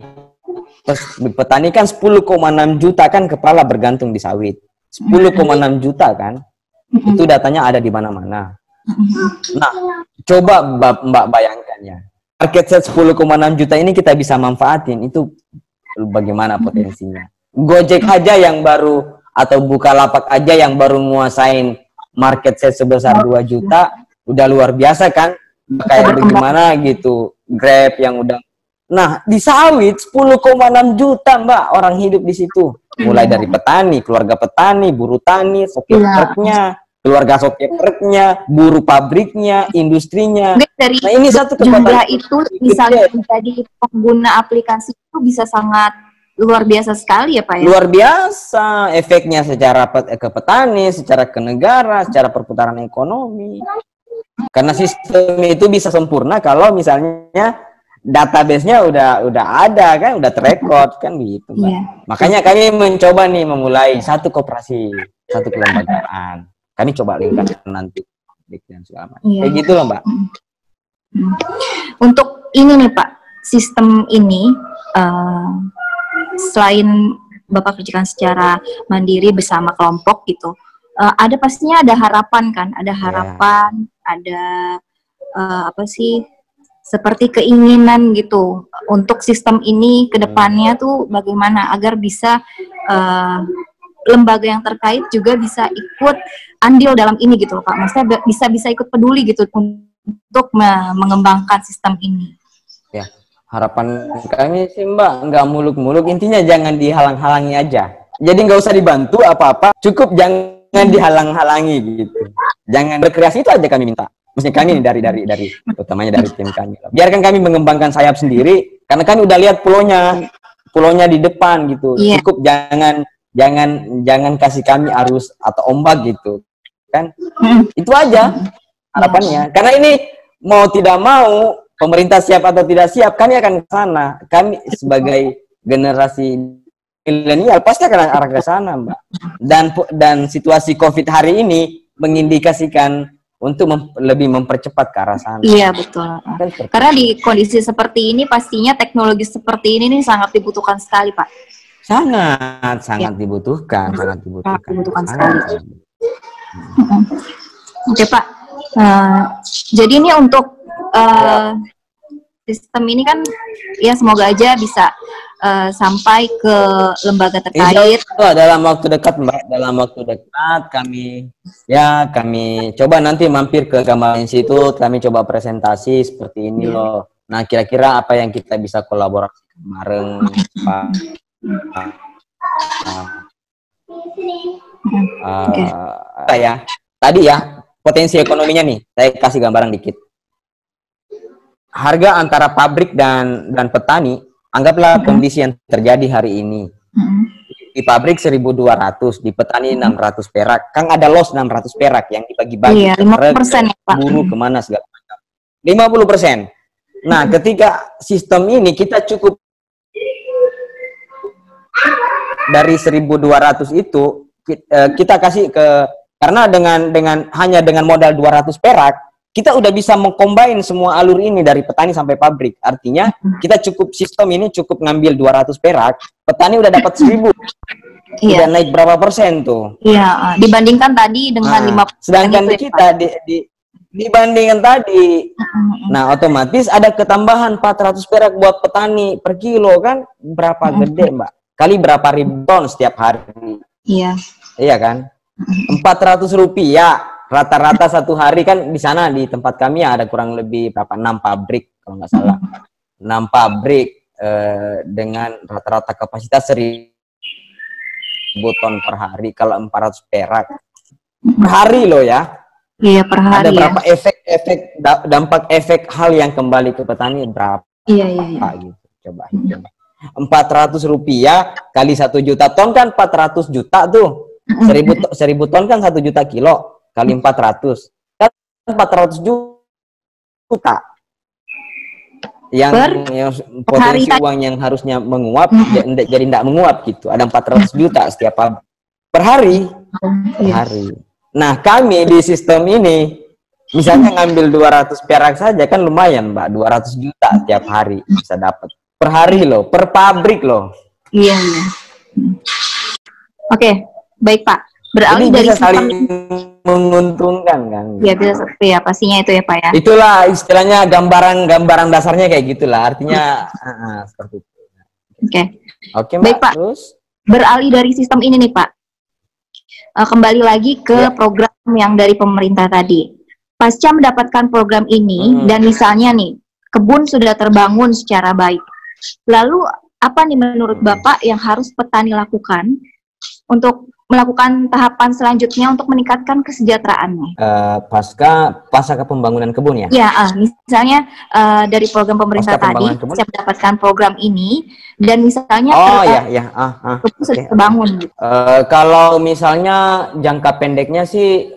petani kan 10,6 juta kan kepala bergantung di sawit. 10,6 juta kan, itu datanya ada di mana-mana. Nah, coba Mbak bayangkan ya, market share 10,6 juta ini kita bisa manfaatin, itu bagaimana potensinya. Gojek aja yang baru, atau Bukalapak aja yang baru nguasain market share sebesar 2 juta, udah luar biasa kan, kayak bagaimana gitu, Grab yang udah. Nah, di sawit 10,6 juta Mbak orang hidup di situ. Mulai dari petani, keluarga petani, buruh tani, sopir truknya, keluarga sopir truknya, buruh pabriknya, industrinya. Dari nah, ini satu jumlah itu misalnya menjadi pengguna aplikasi itu bisa sangat luar biasa sekali ya Pak ya? Luar biasa efeknya secara ke petani, secara ke negara, secara perputaran ekonomi. Karena sistem itu bisa sempurna kalau misalnya database-nya udah ada kan, udah terrekod kan gitu, Mbak. Makanya kami mencoba nih memulai satu koperasi, satu kelembagaan. Kami coba lingkar nanti dan segala macam. Kayak gitu loh, Mbak. Untuk ini nih Pak, sistem ini selain Bapak kerjakan secara mandiri bersama kelompok gitu, ada pastinya ada harapan kan, ada harapan, ada seperti keinginan gitu untuk sistem ini ke depannya tuh bagaimana agar bisa lembaga yang terkait juga bisa ikut andil dalam ini gitu Pak. Maksudnya bisa ikut peduli gitu untuk mengembangkan sistem ini. Ya, harapan kami sih Mbak nggak muluk-muluk, intinya jangan dihalang-halangi aja. Jadi nggak usah dibantu apa-apa, cukup jangan dihalang-halangi gitu. Jangan berkreasi, itu aja kami minta. Mesti kami dari utamanya dari tim kami. Biarkan kami mengembangkan sayap sendiri, karena kami udah lihat pulaunya di depan gitu. Cukup jangan kasih kami arus atau ombak gitu, kan? Itu aja harapannya. Karena ini mau tidak mau, pemerintah siap atau tidak siap, kami akan ke sana. Kami sebagai generasi milenial pasti akan arah ke sana, Mbak. Dan situasi COVID hari ini mengindikasikan untuk lebih mempercepat ke arah sana. Iya betul. Karena di kondisi seperti ini pastinya teknologi seperti ini nih sangat dibutuhkan sekali Pak. Sangat dibutuhkan, sangat dibutuhkan sekali. Oke Pak. Jadi ini untuk sistem ini kan ya semoga aja bisa sampai ke lembaga terkait. Dalam waktu dekat Mbak, dalam waktu dekat kami coba nanti mampir ke Gambar Institut, kami coba presentasi seperti ini loh. Nah, kira-kira apa yang kita bisa kolaborasi bareng Pak. Tadi ya potensi ekonominya nih, saya kasih gambaran dikit. Harga antara pabrik dan petani, anggaplah kondisi yang terjadi hari ini. Di pabrik 1.200, di petani 600 perak. Kan ada loss 600 perak yang dibagi-bagi. 50% ya, Pak. Buruh kemana segala macam. 50%. Nah, ketika sistem ini kita cukup dari 1.200 itu kita kasih karena hanya dengan modal 200 perak kita udah bisa mengcombine semua alur ini dari petani sampai pabrik. Artinya kita sistem ini cukup ngambil 200 perak, petani udah dapat 1.000. Udah naik berapa persen tuh? Iya, dibandingkan tadi dengan 50%. Sedangkan di kita dibandingkan tadi. Nah, otomatis ada ketambahan 400 perak buat petani per kilo kan, berapa gede, Mbak? Kali berapa ribu ton setiap hari. Iya. Iya kan? 400 rupiah rata-rata satu hari kan. Di sana di tempat kami ada kurang lebih berapa, 6 pabrik kalau nggak salah. 6 pabrik dengan rata-rata kapasitas 1000 ton per hari. Kalau 400 perak per hari loh ya. Iya, per hari. Ada berapa dampak efek hal yang kembali ke petani berapa? Iya. Gitu. Coba hitung. 400 rupiah kali 1 juta ton kan 400 juta tuh. 1000 ton kan 1 juta kilo kali 400 kan 400 juta. Yang potensi uang yang harusnya menguap jadi tidak menguap gitu. Ada 400 juta setiap per hari. Per hari. Nah, kami di sistem ini misalnya ngambil 200 perak saja kan lumayan, Mbak. 200 juta setiap hari bisa dapat. Per hari loh, per pabrik loh. Iya. Oke, baik Pak. Beralih dari bisa saling menguntungkan kan. Ya, bisa seperti ya, pastinya itu ya Pak ya. Itulah istilahnya gambaran dasarnya kayak gitulah. Artinya seperti itu. Oke, Mbak. Baik Pak. Terus beralih dari sistem ini nih Pak. Kembali lagi ke program yang dari pemerintah tadi. Pasca mendapatkan program ini dan misalnya nih kebun sudah terbangun secara baik. Lalu apa nih menurut Bapak yang harus petani lakukan untuk melakukan tahapan selanjutnya untuk meningkatkan kesejahteraannya? Pasca pembangunan kebun ya? Ya, misalnya dari program pemerintah tadi, saya mendapatkan program ini dan misalnya kebun sudah terbangun. Gitu. Kalau misalnya jangka pendeknya sih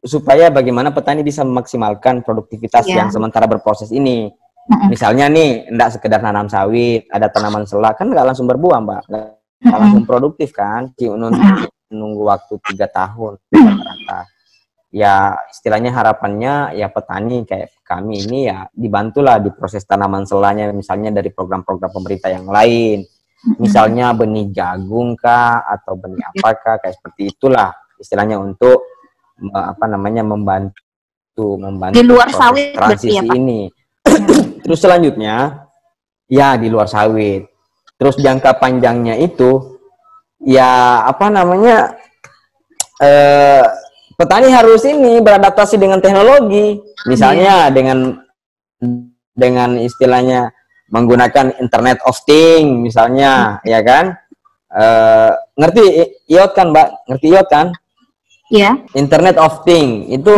supaya bagaimana petani bisa memaksimalkan produktivitas yang sementara berproses ini. Misalnya nih, enggak sekedar nanam sawit, ada tanaman selak, kan nggak langsung berbuah, Mbak. Nggak langsung produktif kan, nunggu waktu 3 tahun rata-rata. Ya istilahnya harapannya ya petani kayak kami ini ya dibantulah di proses tanaman selanya, misalnya dari program-program pemerintah yang lain. Misalnya benih jagung kah, atau benih apakah, kayak seperti itulah istilahnya untuk membantu di luar sawit transisi ya, ini. Terus selanjutnya ya di luar sawit. Terus jangka panjangnya itu ya petani harus ini beradaptasi dengan teknologi. Misalnya dengan istilahnya menggunakan Internet of Things misalnya, ya kan? Ngerti IoT kan, Mbak? Ngerti IoT kan? Iya. Internet of Things itu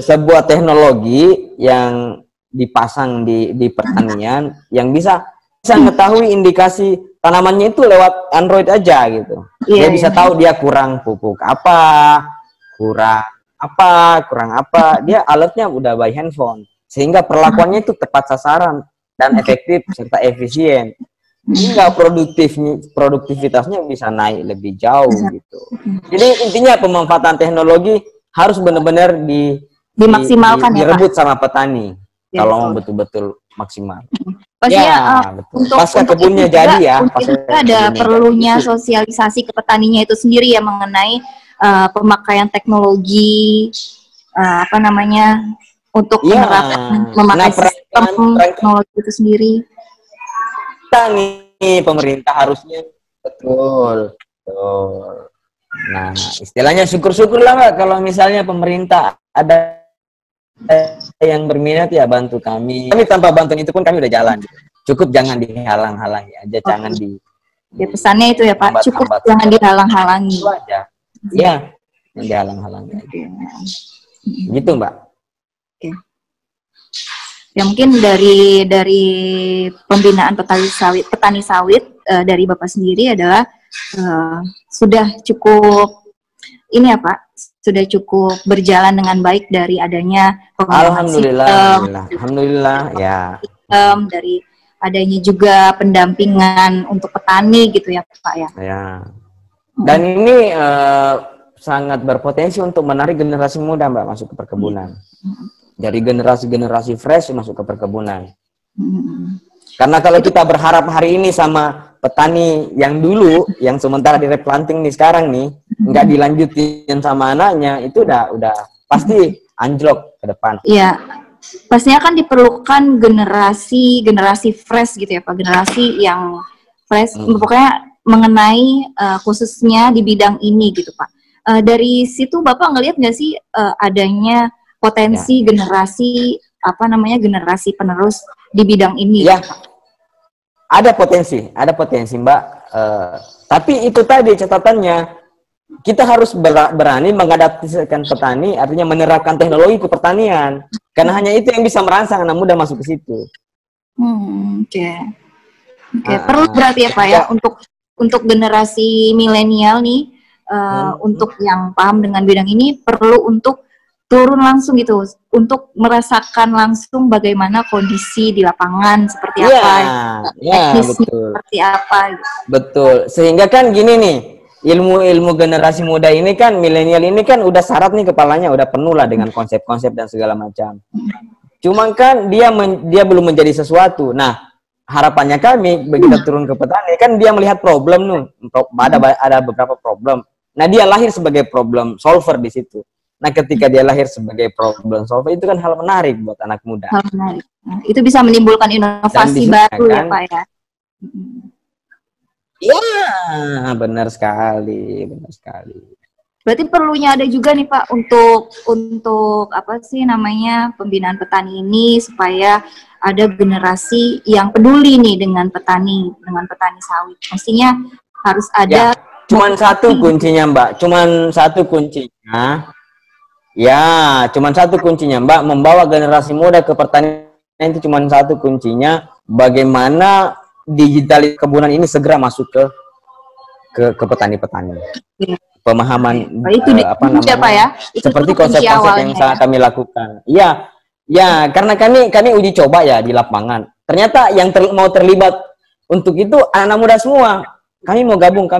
sebuah teknologi yang dipasang di pertanian yang bisa mengetahui indikasi tanamannya itu lewat Android aja gitu. Dia bisa tahu dia kurang pupuk kurang apa. Dia alertnya udah by handphone. Sehingga perlakuannya itu tepat sasaran dan efektif serta efisien. Hingga produktivitasnya bisa naik lebih jauh gitu. Jadi intinya pemanfaatan teknologi harus benar-benar dimaksimalkan direbut sama petani kalau mau betul-betul maksimal. Pastinya pasca kebunnya jadi ya. Ada perlunya sosialisasi ke petaninya itu sendiri ya mengenai pemakaian teknologi untuk memakai sistem teknologi itu sendiri. Kita nih pemerintah harusnya betul. Nah, istilahnya syukur-syukurlah Mbak kalau misalnya pemerintah ada yang berminat ya bantu kami. Kami tanpa bantuan itu pun kami udah jalan. Cukup jangan dihalang-halangi aja, jangan ya pesannya itu ya Pak, cukup jangan dihalang-halangi. Itu aja. Iya, jangan dihalang-halangi aja. Gitu Mbak. Oke. Ya mungkin dari pembinaan petani sawit dari Bapak sendiri adalah sudah cukup ini ya Pak, sudah cukup berjalan dengan baik dari adanya Alhamdulillah ya. Dari adanya juga pendampingan untuk petani gitu ya Pak ya. Ya. Dan ini sangat berpotensi untuk menarik generasi muda Mbak masuk ke perkebunan. Dari generasi fresh masuk ke perkebunan. Karena kalau kita berharap hari ini sama petani yang dulu, yang sementara di replanting nih sekarang nih, nggak dilanjutin sama anaknya, itu udah pasti anjlok ke depan. Iya, pastinya kan diperlukan generasi fresh gitu ya Pak, generasi yang fresh, pokoknya mengenai khususnya di bidang ini gitu Pak. Dari situ Bapak ngelihat nggak sih adanya potensi generasi generasi penerus di bidang ini? Ya, ada potensi Mbak. Tapi itu tadi catatannya, kita harus berani mengadaptasikan petani, artinya menerapkan teknologi ke pertanian. Karena hanya itu yang bisa merangsang anak muda masuk ke situ. Oke. Perlu berarti ya Pak ya untuk generasi milenial nih, untuk yang paham dengan bidang ini perlu untuk turun langsung gitu, untuk merasakan langsung bagaimana kondisi di lapangan seperti apa, teknisnya seperti apa. Gitu. Betul. Sehingga kan gini nih, ilmu generasi muda ini kan, milenial ini kan udah syarat nih kepalanya, udah penuh lah dengan konsep-konsep dan segala macam. Cuman kan dia belum menjadi sesuatu. Nah, harapannya kami begitu turun ke petani kan dia melihat problem nih, ada beberapa problem. Nah, dia lahir sebagai problem solver di situ. Nah, ketika dia lahir sebagai problem solver itu kan hal menarik buat anak muda. Hal menarik. Nah, itu bisa menimbulkan inovasi baru kan, ya Pak ya. Iya, benar sekali, benar sekali. Berarti perlunya ada juga nih Pak untuk apa sih namanya pembinaan petani ini supaya ada generasi yang peduli nih dengan petani sawit. Mestinya harus ada. Cuman satu kuncinya Mbak, cuman satu kuncinya Mbak, membawa generasi muda ke pertanian itu cuman satu kuncinya, bagaimana digital kebunan ini segera masuk ke petani-petani. Pemahaman Pak ya? Seperti konsep-konsep yang sangat kami lakukan. Iya, karena kami uji coba ya di lapangan. Ternyata yang mau terlibat untuk itu anak muda semua. Kami mau gabung.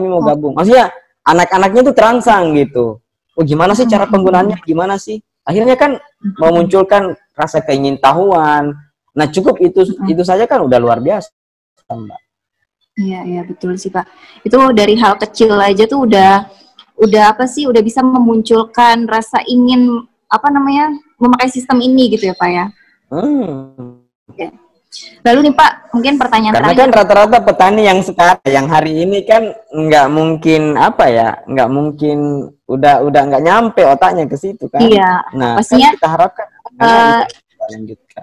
Maksudnya anak-anaknya itu terangsang gitu. Oh, gimana sih cara penggunaannya? Gimana sih? Akhirnya kan memunculkan rasa keingin-tahuan. Nah, cukup itu saja kan udah luar biasa, Mbak. Iya, betul sih Pak. Itu dari hal kecil aja tuh udah bisa memunculkan rasa ingin memakai sistem ini gitu ya Pak ya. Oke. Lalu nih Pak, mungkin pertanyaan karena terakhir. Kan rata-rata petani yang sekarang, yang hari ini kan nggak mungkin udah nggak nyampe otaknya ke situ kan. Iya. Nah, pastinya kan kita harapkan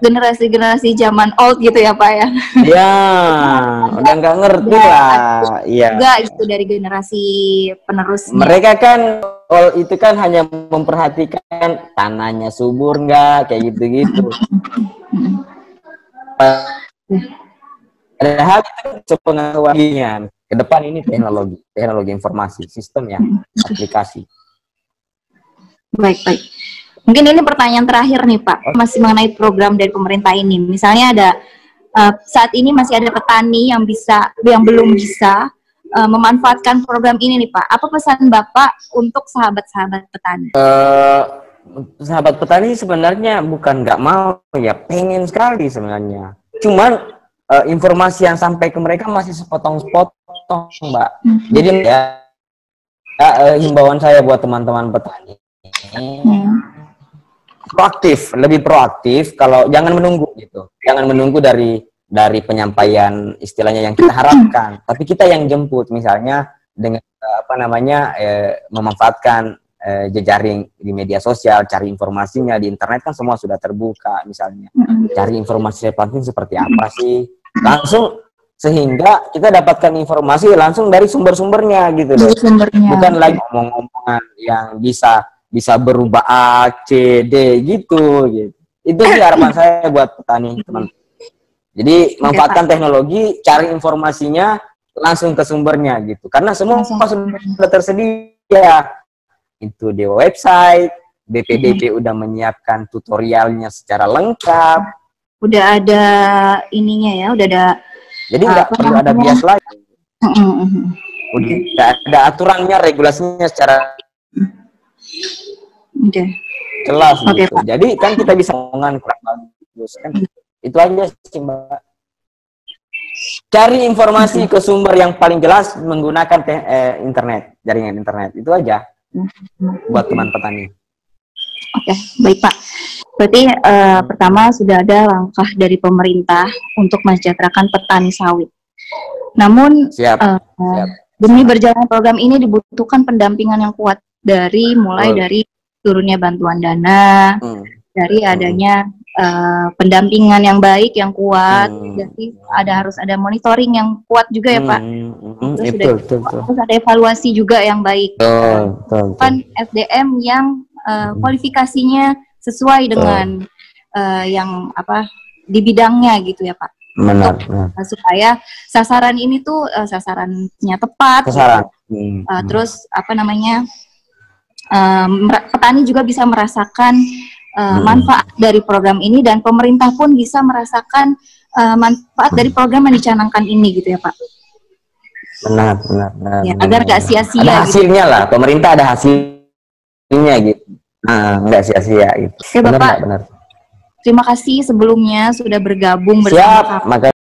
generasi zaman old gitu ya Pak ya. Iya, udah nggak ngerti lah. Iya. Juga itu dari generasi penerusnya. Mereka kan itu kan hanya memperhatikan tanahnya subur nggak, kayak gitu-gitu. Padahal itu pengetahuan ke depan ini teknologi informasi, sistem ya, aplikasi. Baik. Mungkin ini pertanyaan terakhir nih Pak, masih mengenai program dari pemerintah ini. Misalnya ada saat ini masih ada petani yang belum bisa memanfaatkan program ini nih Pak. Apa pesan Bapak untuk sahabat-sahabat petani? Sahabat petani sebenarnya bukan nggak mau ya, pengen sekali sebenarnya. Cuman informasi yang sampai ke mereka masih sepotong-sepotong, Mbak. Jadi himbauan saya buat teman-teman petani, lebih proaktif. Kalau jangan menunggu gitu, jangan menunggu dari penyampaian istilahnya yang kita harapkan, tapi kita yang jemput, misalnya dengan memanfaatkan jejaring di media sosial, cari informasinya di internet kan semua sudah terbuka, misalnya cari informasi penting seperti apa sih, langsung sehingga kita dapatkan informasi langsung dari sumber-sumbernya gitu loh, bukan lagi ngomong-ngomongan yang bisa berubah A, C, D gitu. Itu sih harapan saya buat petani, teman. Jadi manfaatkan teknologi, cari informasinya langsung ke sumbernya gitu, karena semua sudah tersedia. Itu di website BPDB udah menyiapkan tutorialnya secara lengkap. Udah ada ininya ya, udah ada. Jadi nggak perlu ada bias lagi. Udah ada aturannya, regulasinya secara jelas gitu. Jadi kan kita bisa ngomongin kurang bagus kan. Itu aja sih Mbak. Cari informasi ke sumber yang paling jelas menggunakan internet, jaringan internet. Itu aja buat teman petani. Oke, baik Pak. Berarti pertama sudah ada langkah dari pemerintah untuk mensejahterakan petani sawit. Namun Siap. demi berjalan program ini dibutuhkan pendampingan yang kuat mulai dari turunnya bantuan dana, dari adanya pendampingan yang baik, yang kuat, jadi harus ada monitoring yang kuat juga ya Pak. Terus harus ada evaluasi juga yang baik. Kan SDM yang kualifikasinya sesuai dengan yang di bidangnya gitu ya Pak. Benar. Supaya sasaran ini tuh sasarannya tepat. Gitu. Terus petani juga bisa merasakan manfaat dari program ini, dan pemerintah pun bisa merasakan manfaat dari program yang dicanangkan ini gitu ya Pak. Benar. Ya, agar nggak sia-sia. Ada hasilnya gitu lah, pemerintah ada hasilnya gitu. Nggak sia-sia gitu. Oke Bapak. Benar. Terima kasih sebelumnya sudah bergabung bersama kami.